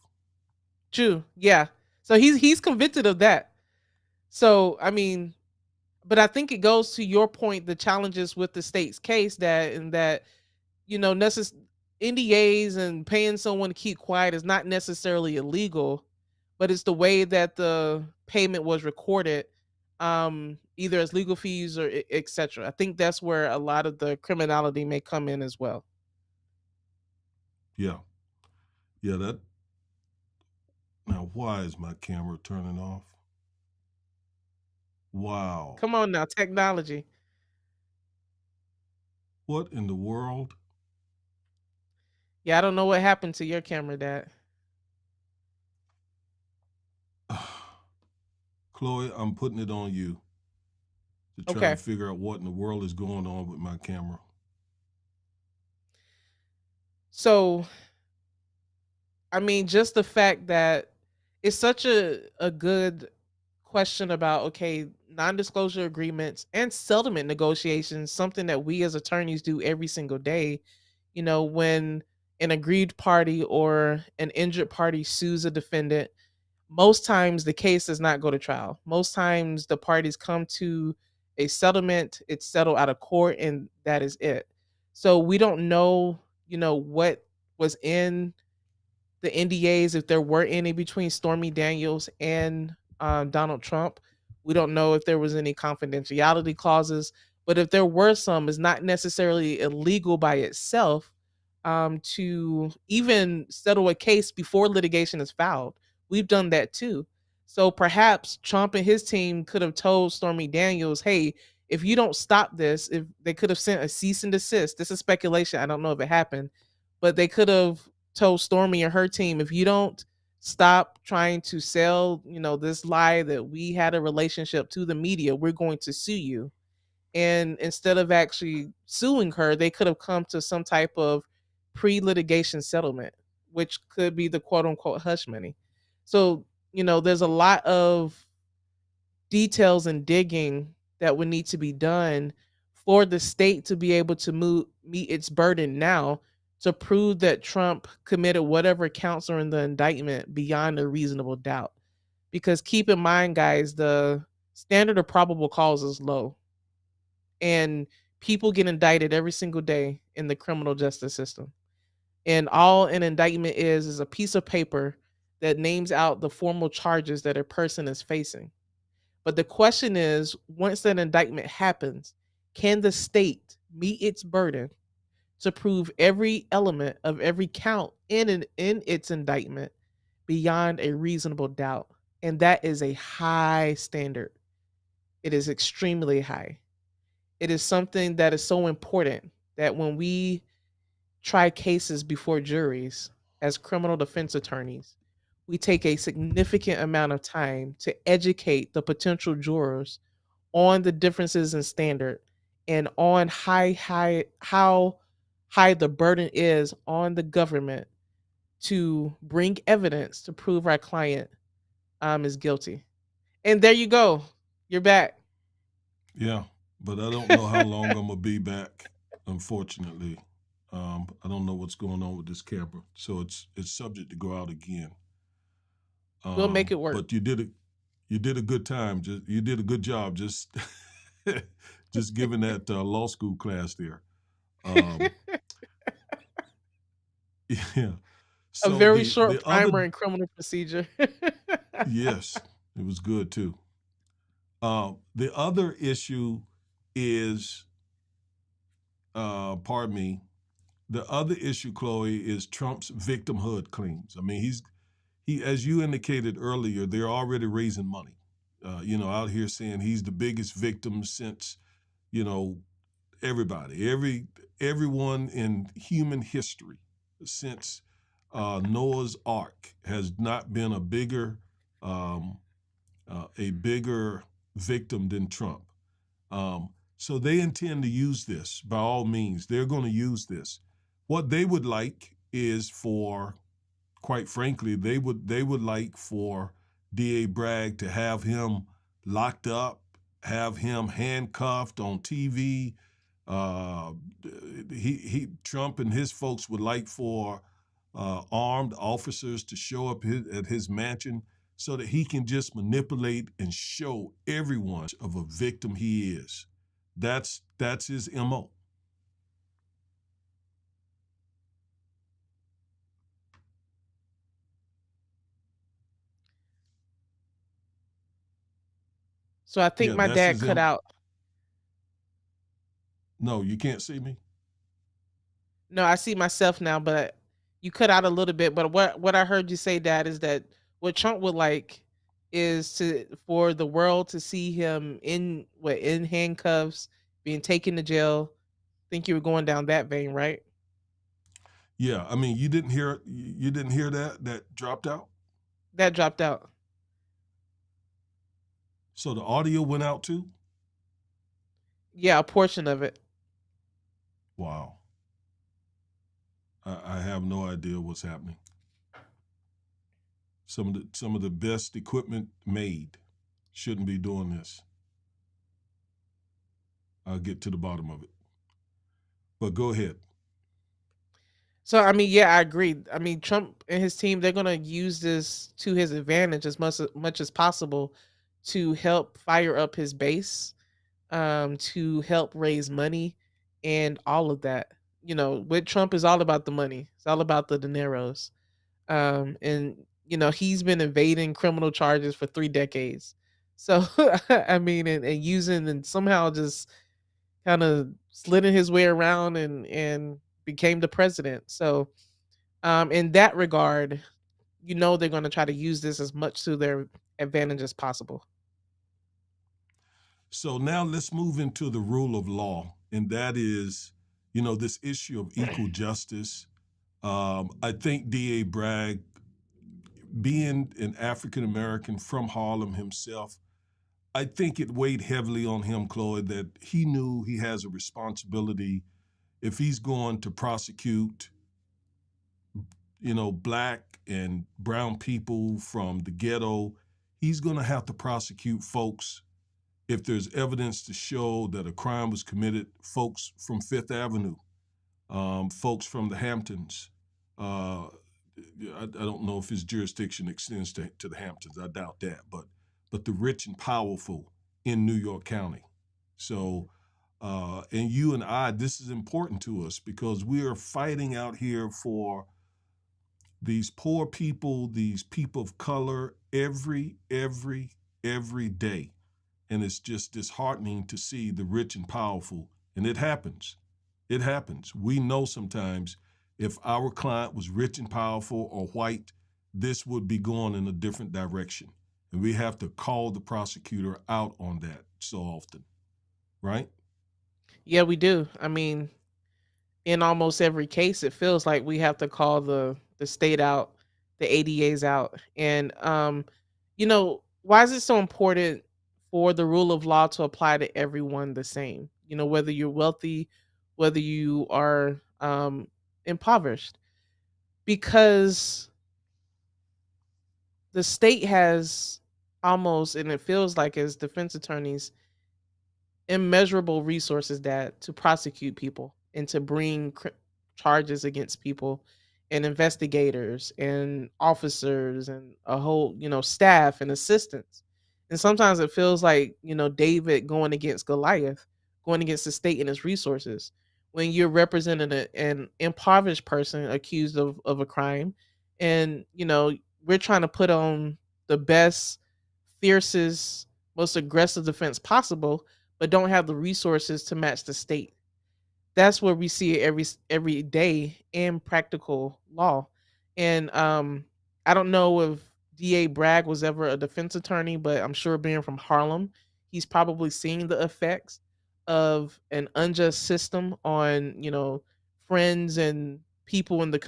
B: true. Yeah. So he's convicted of that. So I mean, but I think it goes to your point, the challenges with the state's case that you know, NDAs and paying someone to keep quiet is not necessarily illegal, but it's the way that the payment was recorded, either as legal fees or etc. I think that's where a lot of the criminality may come in as well.
A: Yeah, yeah. That now, why is my camera turning off? Wow,
B: Come on now, technology.
A: what in the world?
B: Yeah, I don't know what happened to your camera, Dad.
A: Chloe, I'm putting it on you to try to
B: Okay.
A: figure out what in the world is going on with my camera.
B: So, I mean, just the fact that it's such a good question about okay, non-disclosure agreements and settlement negotiations, something that we as attorneys do every single day. You know, when an aggrieved party or an injured party sues a defendant, most times the case does not go to trial. Most times the parties come to a settlement, it's settled out of court, and that is it. So we don't know, you know, what was in the NDAs, if there were any between Stormy Daniels and Donald Trump. We don't know if there was any confidentiality clauses, but if there were some, it's not necessarily illegal by itself to even settle a case before litigation is filed. We've done that too. So perhaps Trump and his team could have told Stormy Daniels, hey, if you don't stop this, if they could have sent a cease and desist. This is speculation. I don't know if it happened, but they could have told Stormy and her team, if you don't stop trying to sell, you know, this lie that we had a relationship to the media, we're going to sue you. And instead of actually suing her, they could have come to some type of pre-litigation settlement, which could be the quote unquote hush money. So, you know, there's a lot of details and digging that would need to be done for the state to be able to meet its burden now to prove that Trump committed whatever counts are in the indictment beyond a reasonable doubt. Because keep in mind, guys, the standard of probable cause is low, and people get indicted every single day in the criminal justice system. And all an indictment is a piece of paper that names out the formal charges that a person is facing. But the question is, once that indictment happens, can the state meet its burden to prove every element of every count in its indictment beyond a reasonable doubt? And that is a high standard. It is extremely high. It is something that is so important that when we try cases before juries as criminal defense attorneys, we take a significant amount of time to educate the potential jurors on the differences in standard and on how high the burden is on the government to bring evidence to prove our client is guilty. And there you go. You're back.
A: Yeah, but I don't know how long I'm gonna be back. Unfortunately, I don't know what's going on with this camera, so it's subject to go out again.
B: We'll make it work.
A: But you did a good time. You did a good job. Just just giving that law school class there. Um, yeah.
B: A
A: So
B: very
A: the
B: short
A: the other
B: primer in criminal procedure.
A: yes, it was good too. The other issue is, pardon me, the other issue, Chloe, is Trump's victimhood claims. I mean, he, as you indicated earlier, they're already raising money. Out here saying he's the biggest victim since, you know, everyone in human history since Noah's Ark has not been um, a bigger victim than Trump. So they intend to use this by all means. They're going to use this. What they would like is for, quite frankly, they would like for D.A. Bragg to have him locked up, have him handcuffed on TV. Uh, he Trump and his folks would like for armed officers to show up at his mansion so that he can just manipulate and show everyone of a victim he is. That's his MO.
B: So I think
A: Yeah,
B: my
A: that's
B: dad
A: his
B: cut
A: M.
B: out.
A: No, you can't see me.
B: No, I see myself now, but you cut out a little bit. But what I heard you say, Dad, is that what Trump would like is to for the world to see him in handcuffs, being taken to jail. Think you were going down that vein, right?
A: Yeah, I mean, you didn't hear that dropped out.
B: That dropped out.
A: So the audio went out too.
B: Yeah, a portion of it.
A: Wow, I have no idea what's happening. Some of the best equipment made shouldn't be doing this. I'll get to the bottom of it. But go ahead.
B: So I mean, yeah, I agree. I mean, Trump and his team, they're gonna use this to his advantage as much as possible to help fire up his base, to help raise money and all of that. With Trump is all about the money. It's all about the dineros. And he's been evading criminal charges for 3 decades. So I mean, and using and somehow just kind of slitting his way around and became the president. So in that regard, they're going to try to use this as much to their advantage as possible.
A: So now let's move into the rule of law, and that is, this issue of equal justice. I think D.A. Bragg, being an African American from Harlem himself, I think it weighed heavily on him, Chloe, that he knew he has a responsibility if he's going to prosecute, black and brown people from the ghetto, he's going to have to prosecute folks if there's evidence to show that a crime was committed, folks from Fifth Avenue, folks from the Hamptons, uh, I don't know if his jurisdiction extends to the Hamptons. I doubt that, but the rich and powerful in New York County. So, and you and I, this is important to us because we are fighting out here for these poor people, these people of color, every day. And it's just disheartening to see the rich and powerful. And it happens. It happens. We know sometimes if our client was rich and powerful or white, this would be going in a different direction. And we have to call the prosecutor out on that so often, right?
B: Yeah, we do. I mean, in almost every case, it feels like we have to call the state out, the ADAs out, and why is it so important for the rule of law to apply to everyone the same? Whether you're wealthy, whether you are impoverished, because the state has almost, and it feels like as defense attorneys, immeasurable resources that to prosecute people and to bring charges against people and investigators and officers and a whole staff and assistants. And sometimes it feels like David going against Goliath, going against the state and its resources, when you're representing an impoverished person accused of a crime. And we're trying to put on the best, fiercest, most aggressive defense possible, but don't have the resources to match the state. That's where we see it every day in practical law. And I don't know if DA Bragg was ever a defense attorney, but I'm sure being from Harlem, he's probably seen the effects of an unjust system on friends and people in the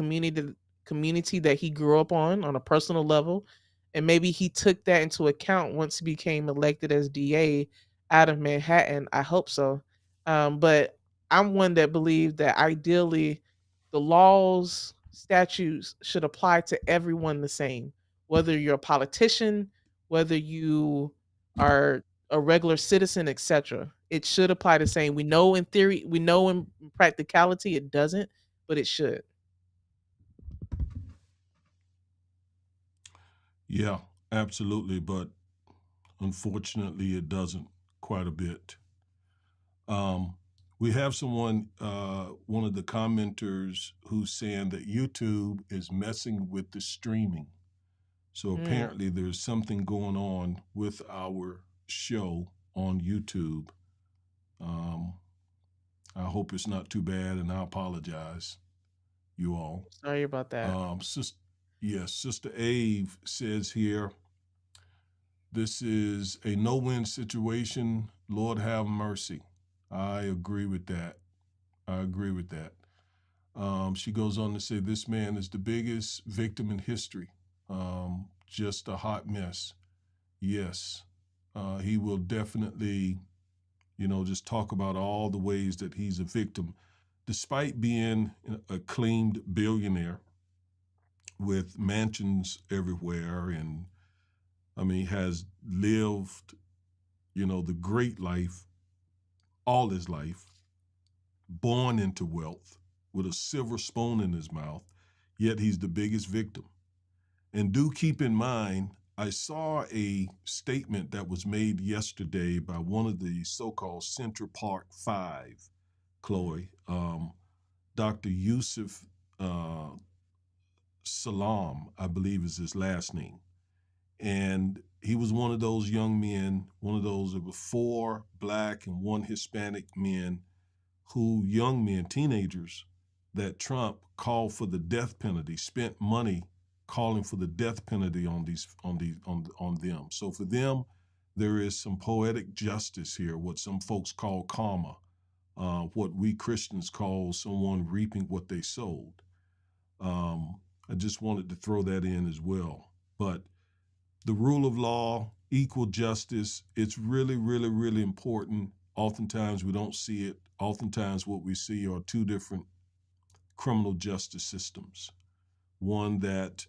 B: community that he grew up on a personal level. And maybe he took that into account once he became elected as DA out of Manhattan. I hope so. But I'm one that believe that ideally the laws, statutes should apply to everyone the same, whether you're a politician, whether you are a regular citizen, etc. It should apply the same. We know in theory, we know in practicality it doesn't, but it should.
A: Yeah, absolutely. But unfortunately, it doesn't quite a bit. Um, we have someone, one of the commenters, who's saying that YouTube is messing with the streaming. So
B: Mm,
A: apparently, there's something going on with our show on YouTube. Um, I hope it's not too bad, and I apologize, you all.
B: sorry about that.
A: Sis, yes, Sister Ave says here, this is a no-win situation. Lord have mercy. I agree with that. I agree with that. She goes on to say, this man is the biggest victim in history. Just a hot mess. Yes. He will definitely, just talk about all the ways that he's a victim, despite being a claimed billionaire with mansions everywhere. And I mean, has lived, the great life all his life, born into wealth with a silver spoon in his mouth, yet he's the biggest victim. And do keep in mind, I saw a statement that was made yesterday by one of the so-called Central Park Five, Chloe, Dr. Yusuf uh, Salam, I believe is his last name. And he was one of those young men, one of those, there were four black and one Hispanic men, young men, teenagers, that Trump called for the death penalty, spent money calling for the death penalty on them. So for them, there is some poetic justice here, what some folks call karma, what we Christians call someone reaping what they sowed. I just wanted to throw that in as well. But the rule of law, equal justice, it's really, really, really important. Oftentimes we don't see it. Oftentimes what we see are two different criminal justice systems. One that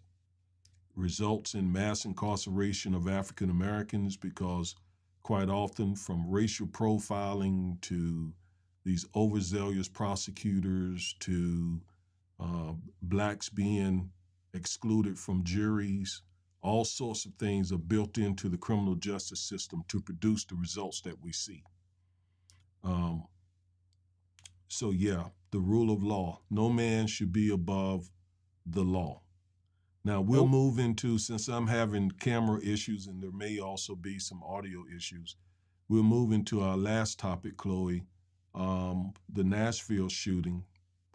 A: results in mass incarceration of African Americans because quite often, from racial profiling to these overzealous prosecutors to blacks being excluded from juries. All sorts of things are built into the criminal justice system to produce the results that we see. Um, so, yeah, the rule of law. No man should be above the law. Now, we'll
B: Nope.
A: move into, since I'm having camera issues and there may also be some audio issues, we'll move into our last topic, Chloe, the Nashville shooting,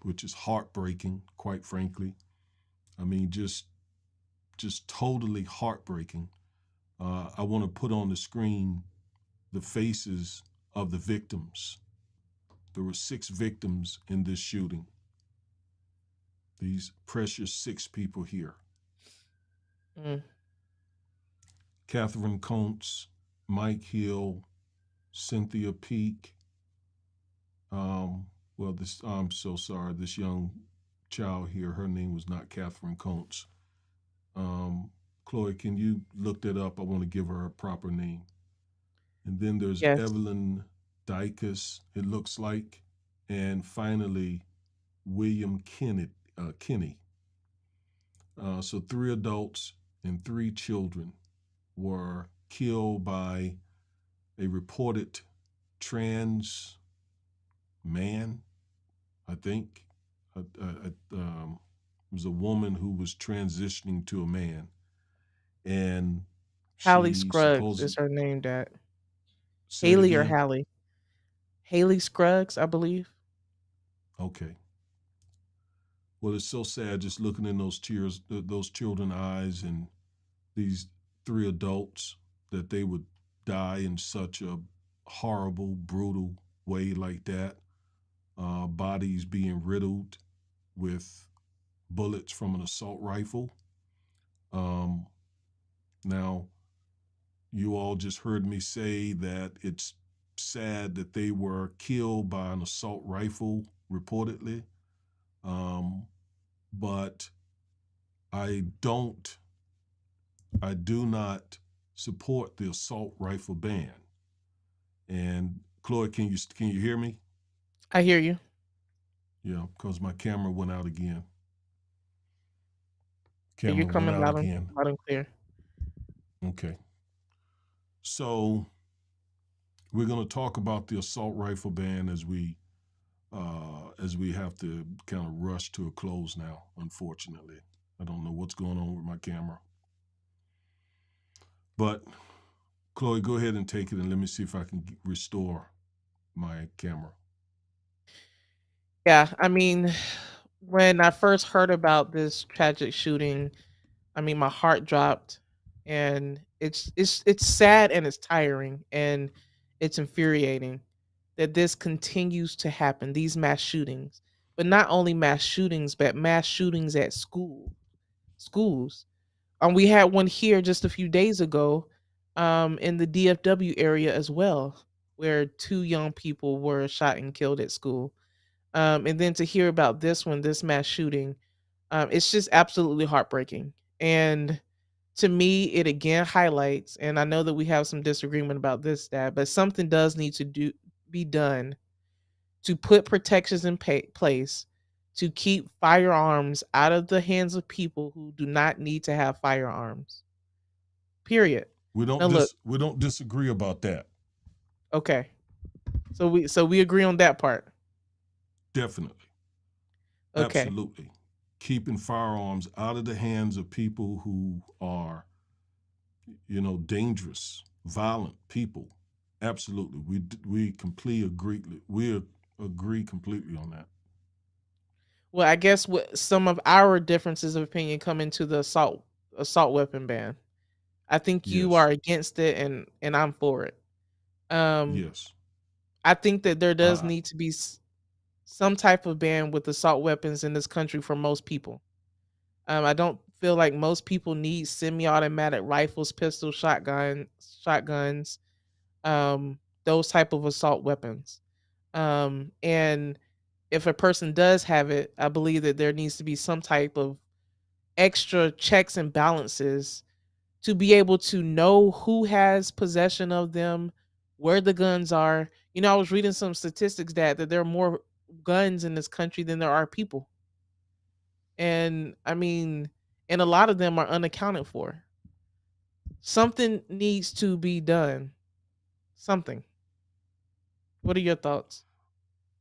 A: which is heartbreaking, quite frankly. I mean, just totally heartbreaking. I want to put on the screen the faces of the victims. There were 6 victims in this shooting. These precious 6 people here.
B: Mm.
A: Catherine Coates, Mike Hill, Cynthia Peak. Well, this I'm so sorry. This young child here, her name was not Catherine Coates. Chloe, can you look that up? I want to give her a proper name. And then there's
B: Yes.
A: Evelyn Dykus, it looks like. And finally, William Kinney. So 3 adults and 3 children were killed by a reported trans man, I think. It was a woman who was transitioning to a man. And
B: Hallie
A: she
B: Scruggs
A: supposed,
B: is her name, Dad.
A: say it
B: Haley or
A: again.
B: Hallie? Haley Scruggs, I believe.
A: Okay. Well, it's so sad just looking in those tears, those children's eyes, and these 3 adults that they would die in such a horrible, brutal way like that. Bodies being riddled with bullets from an assault rifle. Um, Now, you all just heard me say that it's sad that they were killed by an assault rifle, reportedly. Um, but I don't, I do not support the assault rifle ban. And Chloe, can you hear me?
B: I hear you.
A: Yeah, because my camera went out again.
B: Yeah, you're
A: Camera went
B: coming
A: out again.
B: loud and clear.
A: Okay. So we're going to talk about the assault rifle ban as we have to kind of rush to a close now. Unfortunately, I don't know what's going on with my camera, but Chloe, go ahead and take it, and let me see if I can restore my camera.
B: Yeah, I mean, when I first heard about this tragic shooting, I mean, my heart dropped, and it's sad and it's tiring and it's infuriating that this continues to happen. These mass shootings, but not only mass shootings, but mass shootings at schools. We had one here just a few days ago, in the DFW area as well, where 2 young people were shot and killed at school. And then to hear about this one, this mass shooting, it's just absolutely heartbreaking. And to me, it again highlights, and I know that we have some disagreement about this, Dad, but something does need to be done to put protections in place to keep firearms out of the hands of people who do not need to have firearms. Period. Now look,
A: We don't disagree about that.
B: okay. So we agree on that part.
A: Definitely,
B: Okay.
A: absolutely. Keeping firearms out of the hands of people who are, dangerous, violent people. Absolutely, we completely agree. We agree completely on that.
B: Well, I guess what some of our differences of opinion come into the assault weapon ban. I think you
A: Yes,
B: are against it and I'm for it. Um
A: yes.
B: I think that there does
A: Uh,
B: need to be some type of ban with assault weapons in this country for most people. I don't feel like most people need semi-automatic rifles, pistols, shotguns, those type of assault weapons. And if a person does have it, I believe that there needs to be some type of extra checks and balances to be able to know who has possession of them, where the guns are. I was reading some statistics that there are more guns in this country than there are people. And I mean, and a lot of them are unaccounted for. Something needs to be done. Something. What are your thoughts?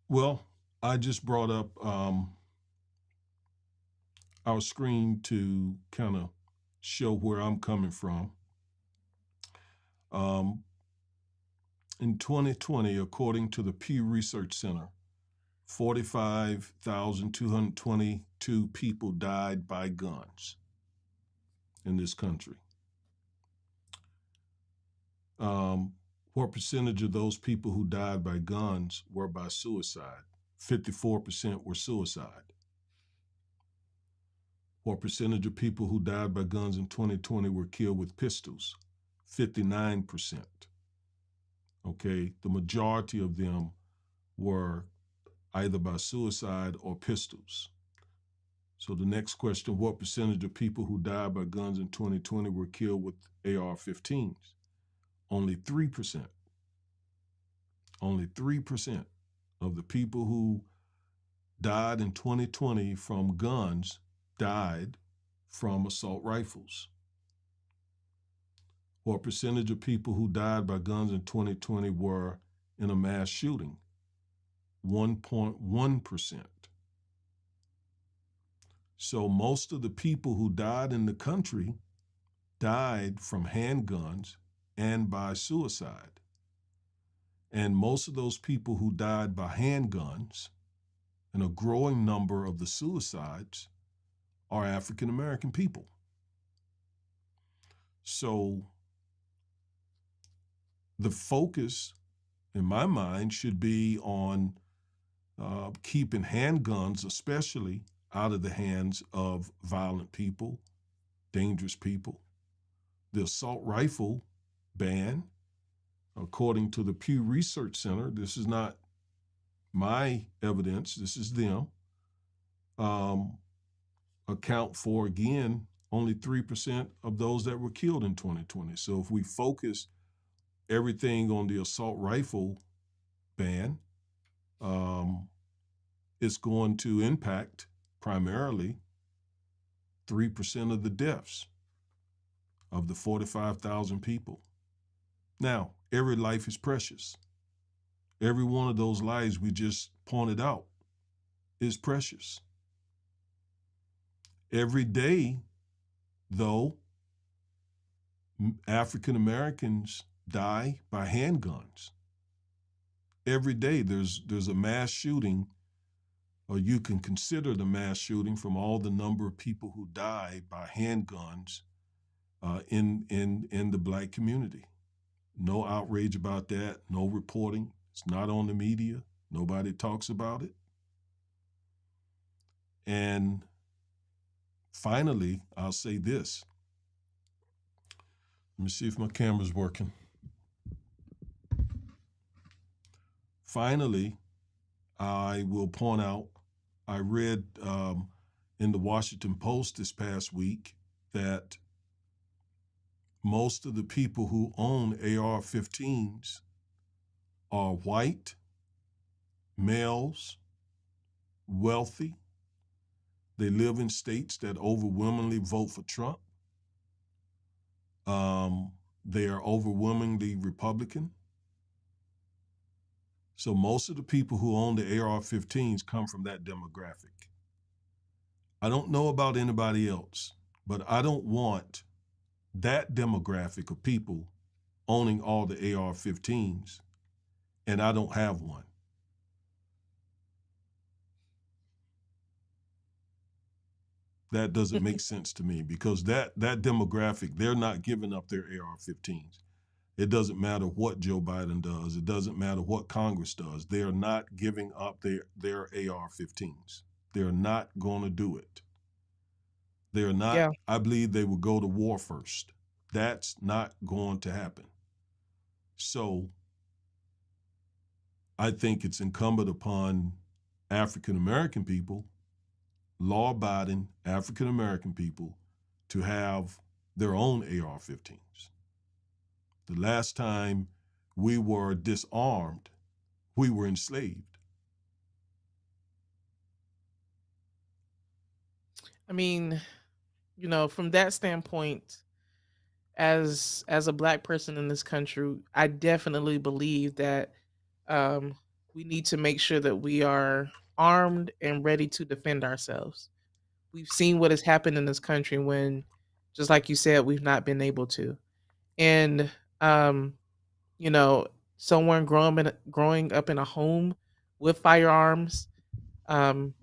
A: Well, I just brought up our screen to kind of show where I'm coming from. Um, in 2020, according to the Pew Research Center, 45,222 people died by guns in this country. What percentage of those people who died by guns were by suicide? 54% were suicide. What percentage of people who died by guns in 2020 were killed with pistols? 59%. Okay, the majority of them were either by suicide or pistols. So the next question, what percentage of people who died by guns in 2020 were killed with AR-15s? Only 3%. Only 3% of the people who died in 2020 from guns died from assault rifles. What percentage of people who died by guns in 2020 were in a mass shooting? 1.1%. So most of the people who died in the country died from handguns and by suicide. And most of those people who died by handguns, and a growing number of the suicides, are African American people. So the focus, in my mind, should be on keeping handguns, especially, out of the hands of violent people, dangerous people. The assault rifle ban, according to the Pew Research Center, this is not my evidence, this is them, account for, again, only 3% of those that were killed in 2020. So if we focus everything on the assault rifle ban, it's going to impact primarily 3% of the deaths of the 45,000 people. Now, every life is precious. Every one of those lives we just pointed out is precious. Every day, though, African Americans die by handguns. Every day there's a mass shooting, or you can consider the mass shooting, from all the number of people who die by handguns in the Black community. No outrage about that, no reporting. It's not on the media. Nobody talks about it. And finally, I'll say this. Let me see if my camera's working. Finally, I will point out, I read in the Washington Post this past week that most of the people who own AR-15s are white, males, wealthy. They live in states that overwhelmingly vote for Trump. They are overwhelmingly Republican. So most of the people who own the AR-15s come from that demographic. I don't know about anybody else, but I don't want that demographic of people owning all the AR-15s, and I don't have one. That doesn't make sense to me, because that demographic, they're not giving up their AR-15s. It doesn't matter what Joe Biden does. It doesn't matter what Congress does. They are not giving up their AR-15s. They're not going to do it. They're not.
B: Yeah.
A: I believe they will go to war first. That's not going to happen. So I think it's incumbent upon African American people, law-abiding African American people, to have their own AR-15s. The last time we were disarmed, we were enslaved.
B: I mean, from that standpoint, as a black person in this country, I definitely believe that um, we need to make sure that we are armed and ready to defend ourselves. We've seen what has happened in this country when, just like you said, we've not been able to. And um, you know, someone growing up in a home with firearms, can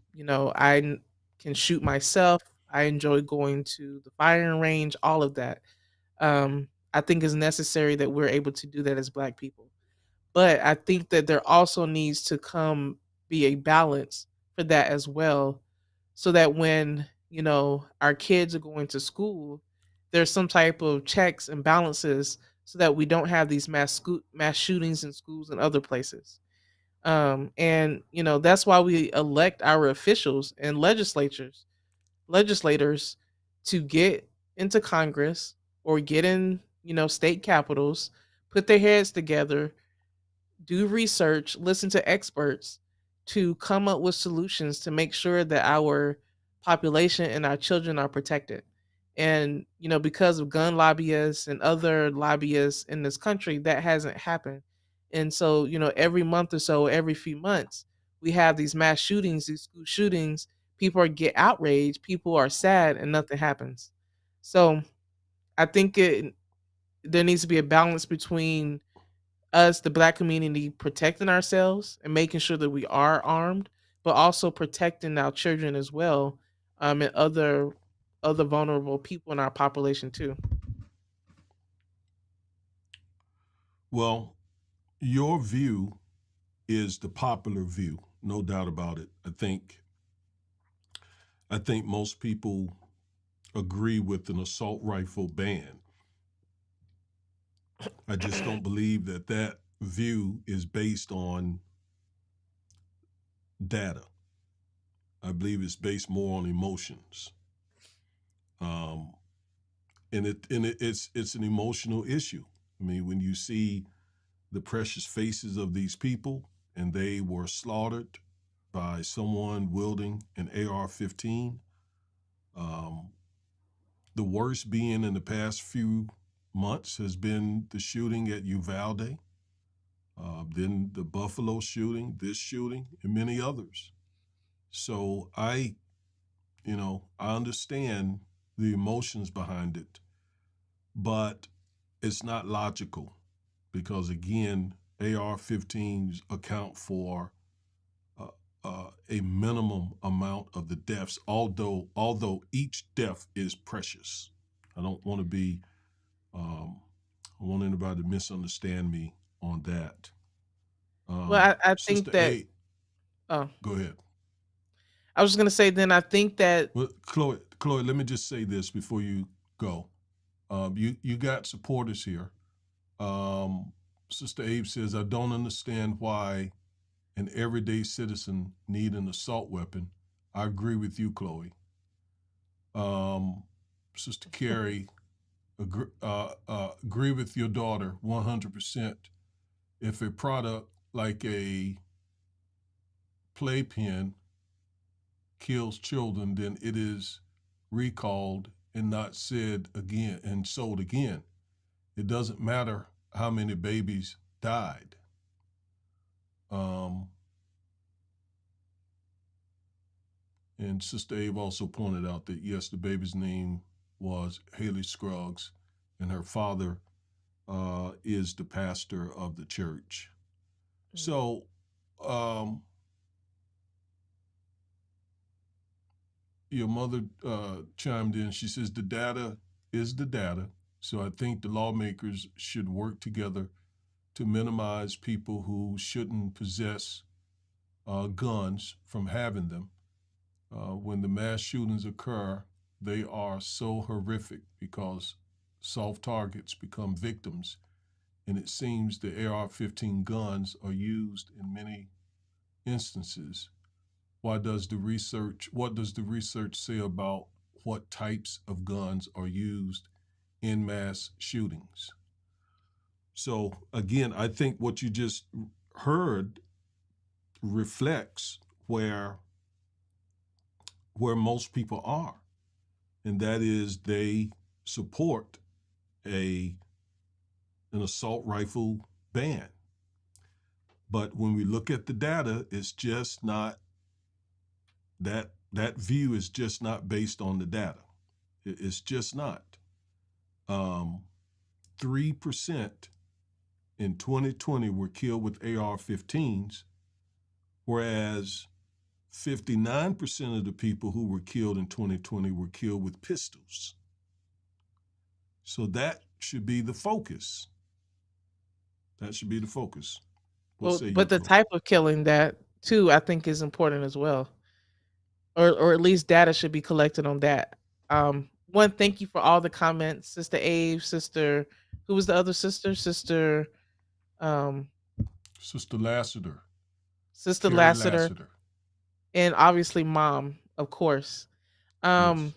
B: shoot myself. I enjoy going to the firing range, all of that. I think it's necessary that we're able to do that as black people. But I think that there also needs to come be a balance for that as well, so that when, our kids are going to school, there's some type of checks and balances so that we don't have these mass shootings in schools and other places. And that's why we elect our officials and legislators to get into Congress or get in, state capitals, put their heads together, do research, listen to experts to come up with solutions to make sure that our population and our children are protected. And, because of gun lobbyists and other lobbyists in this country, that hasn't happened. And so, every month or so, every few months, we have these mass shootings, these school shootings. People get outraged, people are sad, and nothing happens. So I think there needs to be a balance between us, the black community, protecting ourselves and making sure that we are armed, but also protecting our children as well, and other vulnerable people in our population too.
A: Well, your view is the popular view, no doubt about it. I think most people agree with an assault rifle ban. I just don't believe that that view is based on data. I believe it's based more on emotions. Um, and it's an emotional issue. I mean, when you see the precious faces of these people and they were slaughtered by someone wielding an AR-15, um, the worst being in the past few months has been the shooting at Uvalde, then the Buffalo shooting, this shooting, and many others. So I understand the emotions behind it, but it's not logical because again, AR-15s account for uh, a minimum amount of the deaths, although each death is precious. I don't want to be I want anybody to misunderstand me on that.
B: Well, I think
A: Sister
B: that.
A: A,
B: Oh,
A: go ahead.
B: I was gonna say. Then I think that.
A: Well, Chloe, let me just say this before you go. You got supporters here. Um, Sister Abe says, I don't understand why an everyday citizen need an assault weapon. I agree with you, Chloe. Um, Sister Carrie, agree with your daughter 100%. If a product like a playpen kills children, then it is recalled and not said again and sold again. It doesn't matter how many babies died. Um, and Sister Abe also pointed out that yes, the baby's name was Haley Scruggs, and her father is the pastor of the church.
B: Mm.
A: So um, your mother chimed in. She says the data is the data. So I think the lawmakers should work together to minimize people who shouldn't possess guns from having them. When the mass shootings occur, they are so horrific because soft targets become victims. And it seems the AR-15 guns are used in many instances. What does the research say about what types of guns are used in mass shootings? So again, I think what you just heard reflects where most people are. and that is they support an assault rifle ban. But when we look at the data, it's just not that view is just not based on the data. It's just not. 3% in 2020 were killed with AR-15s, whereas 59% of the people who were killed in 2020 were killed with pistols. So that should be the focus. That should be the focus. What
B: Well,
A: say you,
B: but the
A: Chloe?
B: type of killing that too, I think is important as well. Or at least data should be collected on that. One, thank you for all the comments, Sister Ave, Sister, who was the other sister? Um,
A: Sister Lassiter,
B: Sister
A: Carrie
B: Lassiter,
A: Lassiter.
B: and obviously Mom, of course.
A: Yes.
B: Um,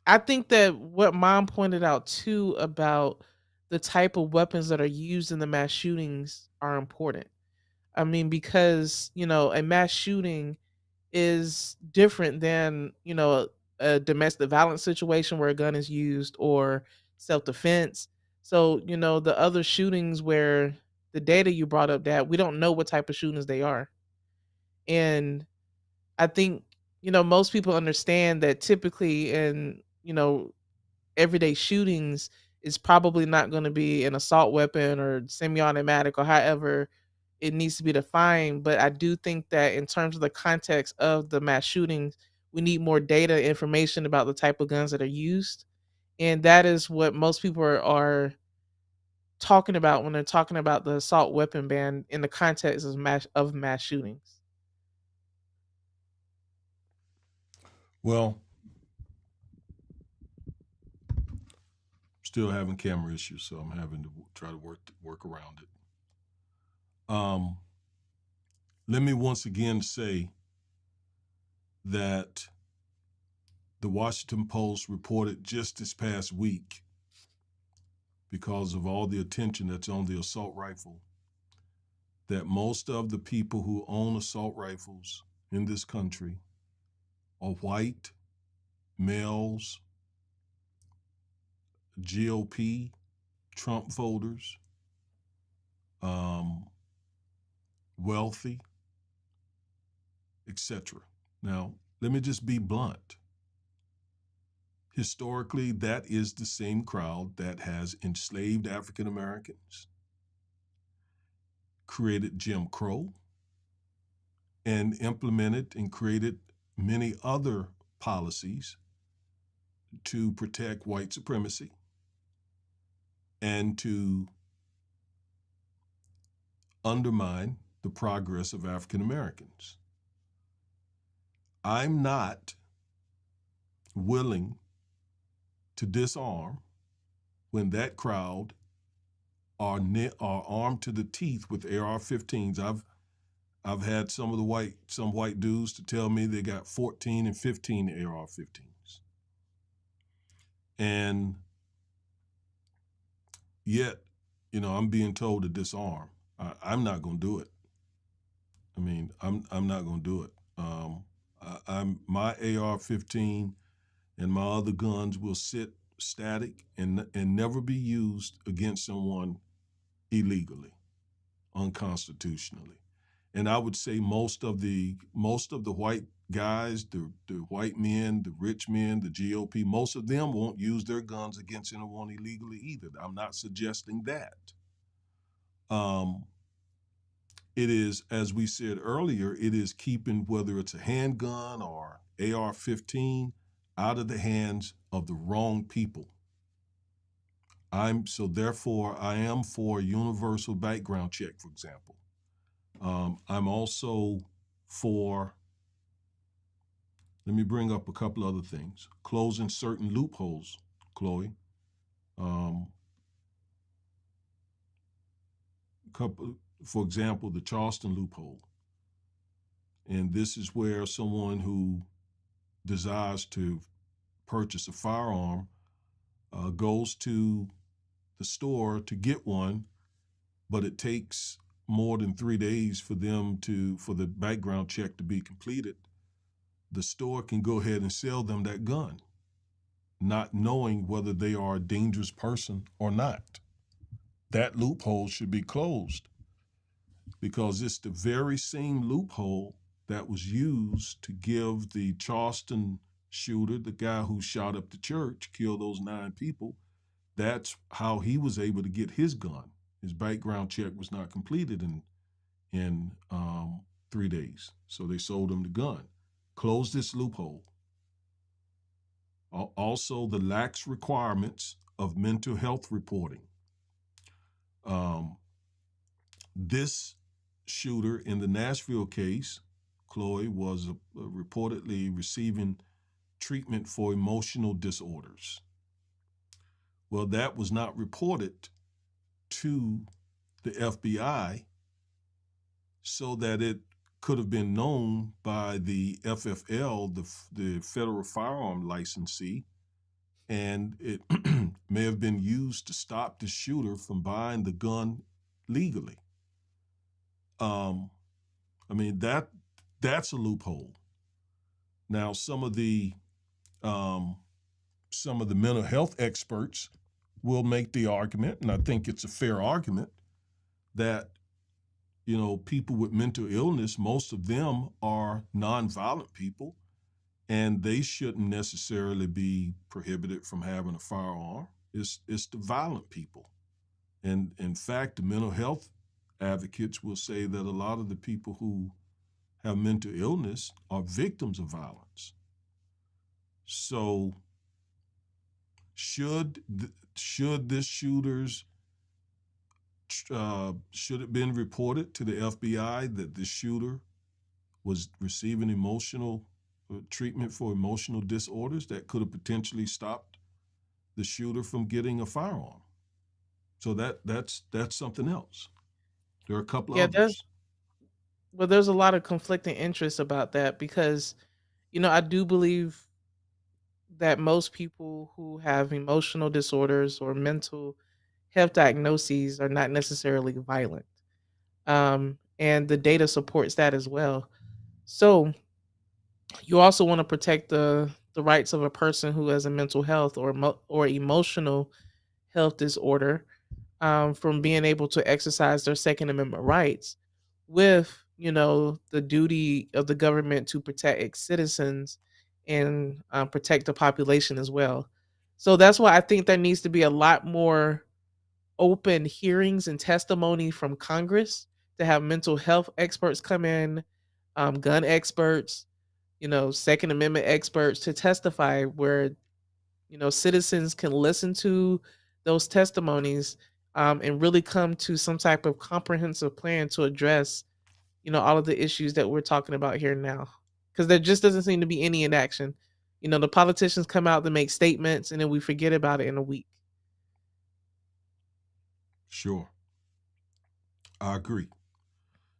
B: I think that what Mom pointed out too about the type of weapons that are used in the mass shootings are important. I mean, because a mass shooting is different than a domestic violence situation where a gun is used or self-defense. So the other shootings where the data you brought up, that we don't know what type of shootings they are. And I think most people understand that typically in everyday shootings is probably not going to be an assault weapon or semi-automatic or however it needs to be defined. But I do think that in terms of the context of the mass shootings, we need more data information about the type of guns that are used. And that is what most people are talking about when they're talking about the assault weapon ban in the context of mass shootings.
A: Well, still having camera issues, so I'm having to try to work around it. Let me once again say that the Washington Post reported just this past week, because of all the attention that's on the assault rifle, that most of the people who own assault rifles in this country are white, males, GOP, Trump voters, um, wealthy, etc. Now, let me just be blunt. Historically, that is the same crowd that has enslaved African Americans, created Jim Crow, and implemented and created many other policies to protect white supremacy and to undermine the progress of African Americans. I'm not willing to disarm when that crowd are armed to the teeth with AR-15s. I've had some white dudes to tell me they got 14 and 15 AR-15s, and yet, I'm being told to disarm. I'm not going to do it. I mean, I'm not going to do it. I'm my AR-15 and my other guns will sit static and never be used against someone illegally, unconstitutionally. And I would say most of the white guys, the white men, the rich men, the GOP, most of them won't use their guns against anyone illegally either. I'm not suggesting that. Um, it is, as we said earlier, it is keeping whether it's a handgun or AR-15 out of the hands of the wrong people. Therefore I am for a universal background check, for example. I'm also for, let me bring up a couple other things. Closing certain loopholes, Chloe. Um, for example, the Charleston loophole. And this is where someone who desires to purchase a firearm goes to the store to get one, but it takes more than 3 days for the background check to be completed. The store can go ahead and sell them that gun. not knowing whether they are a dangerous person or not. That loophole should be closed because it's the very same loophole that was used to give the Charleston shooter, the guy who shot up the church, killed those 9 people. That's how he was able to get his gun. His background check was not completed in 3 days, so they sold him the gun. Close this loophole. Also, the lax requirements of mental health reporting. This shooter in the Nashville case, Chloe, was reportedly receiving treatment for emotional disorders. Well, that was not reported to the FBI so that it could have been known by the FFL, the Federal Firearm Licensee, and it may have been used to stop the shooter from buying the gun legally. I mean, that's a loophole. Now, some of the mental health experts will make the argument, and I think it's a fair argument, that people with mental illness, most of them are nonviolent people, and they shouldn't necessarily be prohibited from having a firearm. It's the violent people. And in fact, the mental health advocates will say that a lot of the people who have mental illness are victims of violence. So should this shooters should it been reported to the FBI that the shooter was receiving emotional treatment for emotional disorders that could have potentially stopped the shooter from getting a firearm? So that's something else. There are a couple
B: Yeah,
A: others.
B: there's a lot of conflicting interests about that because, I do believe that most people who have emotional disorders or mental health diagnoses are not necessarily violent. And the data supports that as well. So you also want to protect the rights of a person who has a mental health or emotional health disorder, from being able to exercise their Second Amendment rights, with the duty of the government to protect its citizens and protect the population as well. So that's why I think there needs to be a lot more open hearings and testimony from Congress, to have mental health experts come in, gun experts, Second Amendment experts, to testify, where citizens can listen to those testimonies, and really come to some type of comprehensive plan to address all of the issues that we're talking about here now. Because there just doesn't seem to be any inaction. The politicians come out to make statements, and then we forget about it in a week.
A: Sure, I agree.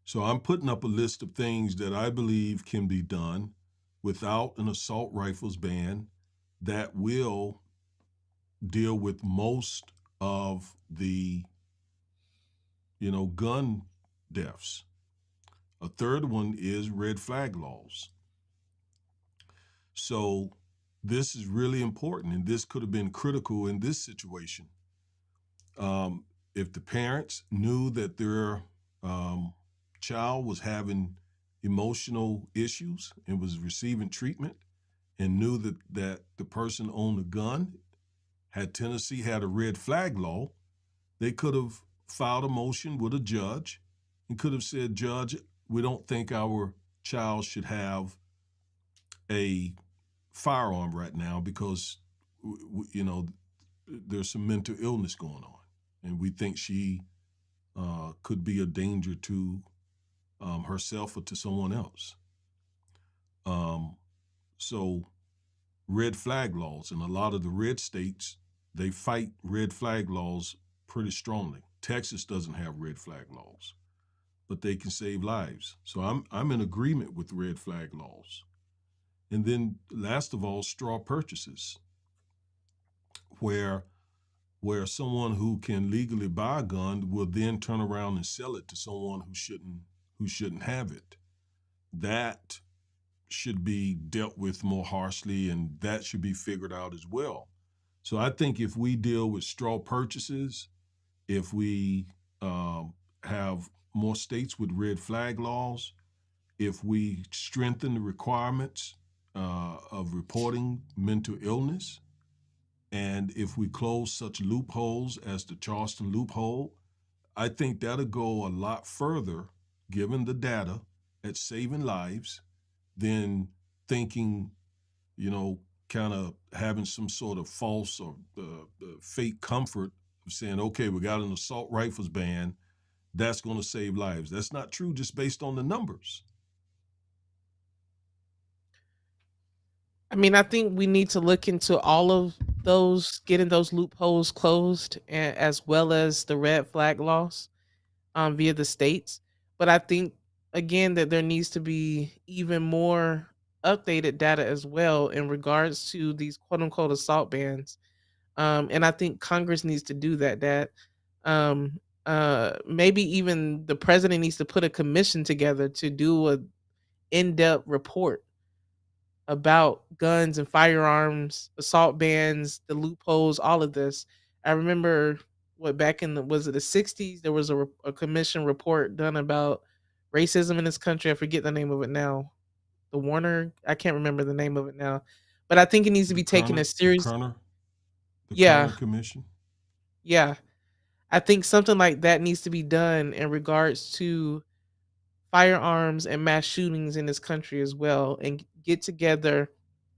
A: So I'm putting up a list of things that I believe can be done without an assault rifles ban that will deal with most of the gun deaths. A third one is red flag laws. So this is really important, and this could have been critical in this situation. If the parents knew that their child was having emotional issues and was receiving treatment, and knew that the person owned a gun, Tennessee had a red flag law, they could have filed a motion with a judge and could have said, Judge, we don't think our child should have a firearm right now because, there's some mental illness going on, and we think she could be a danger to herself or to someone else. So red flag laws, and a lot of the red states, they fight red flag laws pretty strongly. Texas doesn't have red flag laws, but they can save lives. So I'm in agreement with red flag laws. And then last of all, straw purchases, where someone who can legally buy a gun will then turn around and sell it to someone who shouldn't have it. That should be dealt with more harshly, and that should be figured out as well. So I think if we deal with straw purchases, if we have more states with red flag laws, if we strengthen the requirements of reporting mental illness, and if we close such loopholes as the Charleston loophole, I think that'll go a lot further, given the data, at saving lives than thinking, kind of having some sort of false or fake comfort of saying, okay, we got an assault rifles ban, that's going to save lives. That's not true just based on the numbers.
B: I mean, I think we need to look into all of those, getting those loopholes closed, as well as the red flag laws via the states. But I think, again, that there needs to be even more updated data as well in regards to these quote unquote assault bans. And I think Congress needs to do that. Um, Maybe even the president needs to put a commission together to do a in-depth report about guns and firearms, assault bans, the loopholes, all of this. I remember what back in the was it the 60s there was a commission report done about racism in this country. I forget the name of it now. The Warner, I can't remember the name of it now. But I think it needs to
A: The
B: be taken
A: Kerner,
B: as
A: the
B: serious.
A: Kerner, the
B: Yeah,
A: Kerner Commission.
B: yeah. I think something like that needs to be done in regards to firearms and mass shootings in this country as well, and get together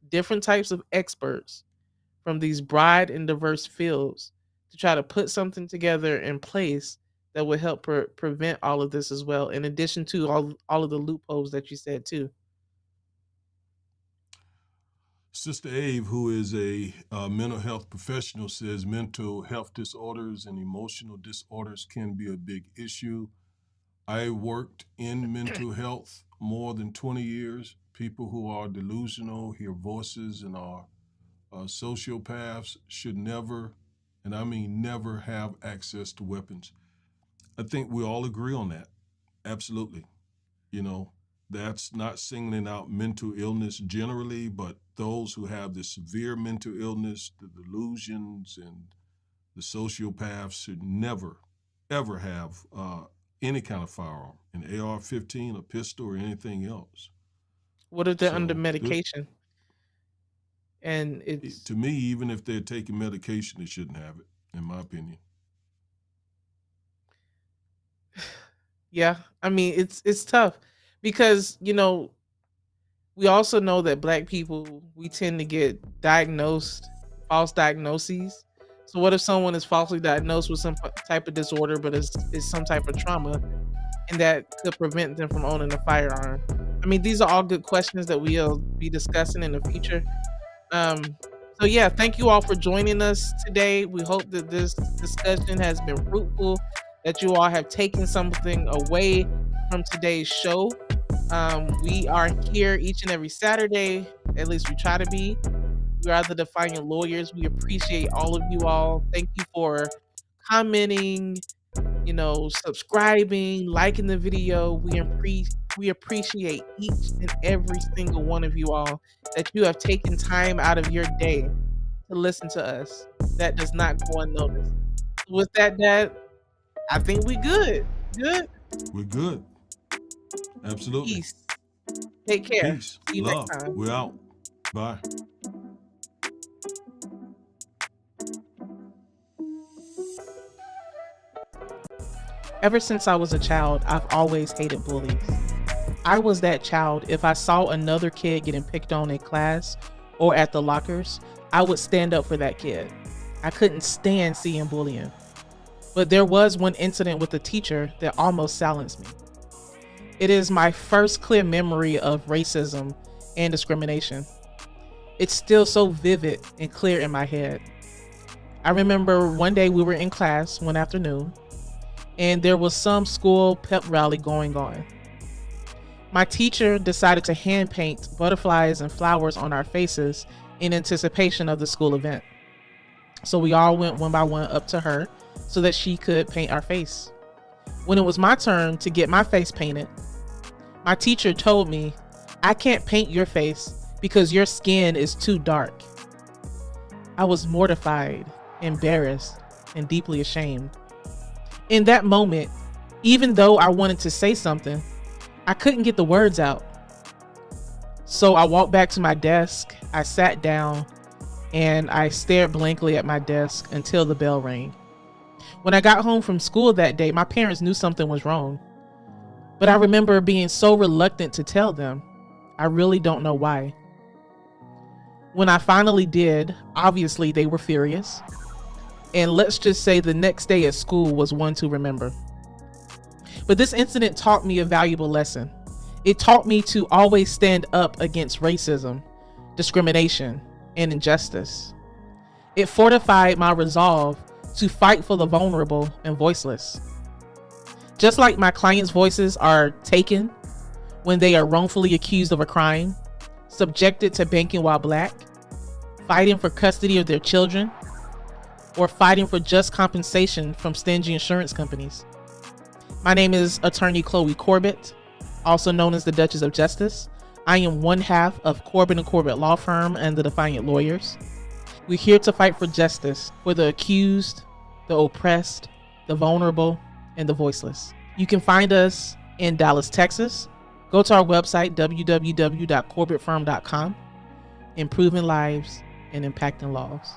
B: different types of experts from these broad and diverse fields to try to put something together in place that would help prevent all of this as well, in addition to all of the loopholes that you said too.
A: Sister Ave, who is a mental health professional, says mental health disorders and emotional disorders can be a big issue. I worked in mental health more than 20 years. People who are delusional, hear voices, and are sociopaths should never, and I mean never, have access to weapons. I think we all agree on that. Absolutely. You know, that's not singling out mental illness generally, but those who have the severe mental illness, the delusions, and the sociopaths should never, ever have any kind of firearm, an AR-15, a pistol, or anything else.
B: What if they're under
A: So
B: medication and it's
A: to me, even if they're taking medication, they shouldn't have it, in my opinion.
B: yeah, I mean it's tough because we also know that black people, we tend to get diagnosed false diagnoses. So what if someone is falsely diagnosed with some type of disorder, but is some type of trauma, and that could prevent them from owning a firearm? I mean, these are all good questions that we'll be discussing in the future. Um, so yeah, thank you all for joining us today. We hope that this discussion has been fruitful, that you all have taken something away from today's show. We are here each and every Saturday. At least we try to be. We are the Defiant Lawyers. We appreciate all of you all. Thank you for commenting, subscribing, liking the video. We appreciate each and every single one of you all, that you have taken time out of your day to listen to us. That does not go unnoticed. With that, Dad, I think we good. Good.
A: We're good. Absolutely.
B: Peace. Take care.
A: Peace.
B: See you
A: Love.
B: next time.
A: We're out. Bye.
B: Ever since I was a child, I've always hated bullies. I was that child. If I saw another kid getting picked on in class or at the lockers, I would stand up for that kid. I couldn't stand seeing bullying. But there was one incident with a teacher that almost silenced me. It is my first clear memory of racism and discrimination. It's still so vivid and clear in my head. I remember one day we were in class one afternoon, and there was some school pep rally going on. My teacher decided to hand paint butterflies and flowers on our faces in anticipation of the school event. So we all went one by one up to her so that she could paint our face. When it was my turn to get my face painted, my teacher told me, "I can't paint your face because your skin is too dark." I was mortified, embarrassed, and deeply ashamed. In that moment, even though I wanted to say something, I couldn't get the words out. So I walked back to my desk, I sat down, and I stared blankly at my desk until the bell rang. When I got home from school that day, my parents knew something was wrong. But I remember being so reluctant to tell them. I really don't know why. When I finally did, obviously they were furious. And let's just say the next day at school was one to remember. But this incident taught me a valuable lesson. It taught me to always stand up against racism, discrimination, and injustice. It fortified my resolve to fight for the vulnerable and voiceless. Just like my clients' voices are taken when they are wrongfully accused of a crime, subjected to banking while black, fighting for custody of their children, or fighting for just compensation from stingy insurance companies. My name is Attorney Chloe Corbett, also known as the Duchess of Justice. I am one half of Corbett & Corbett Law Firm and the Defiant Lawyers. We're here to fight for justice for the accused, the oppressed, the vulnerable, and the voiceless. You can find us in Dallas, Texas. Go to our website, www.corbettfirm.com. Improving lives and impacting laws.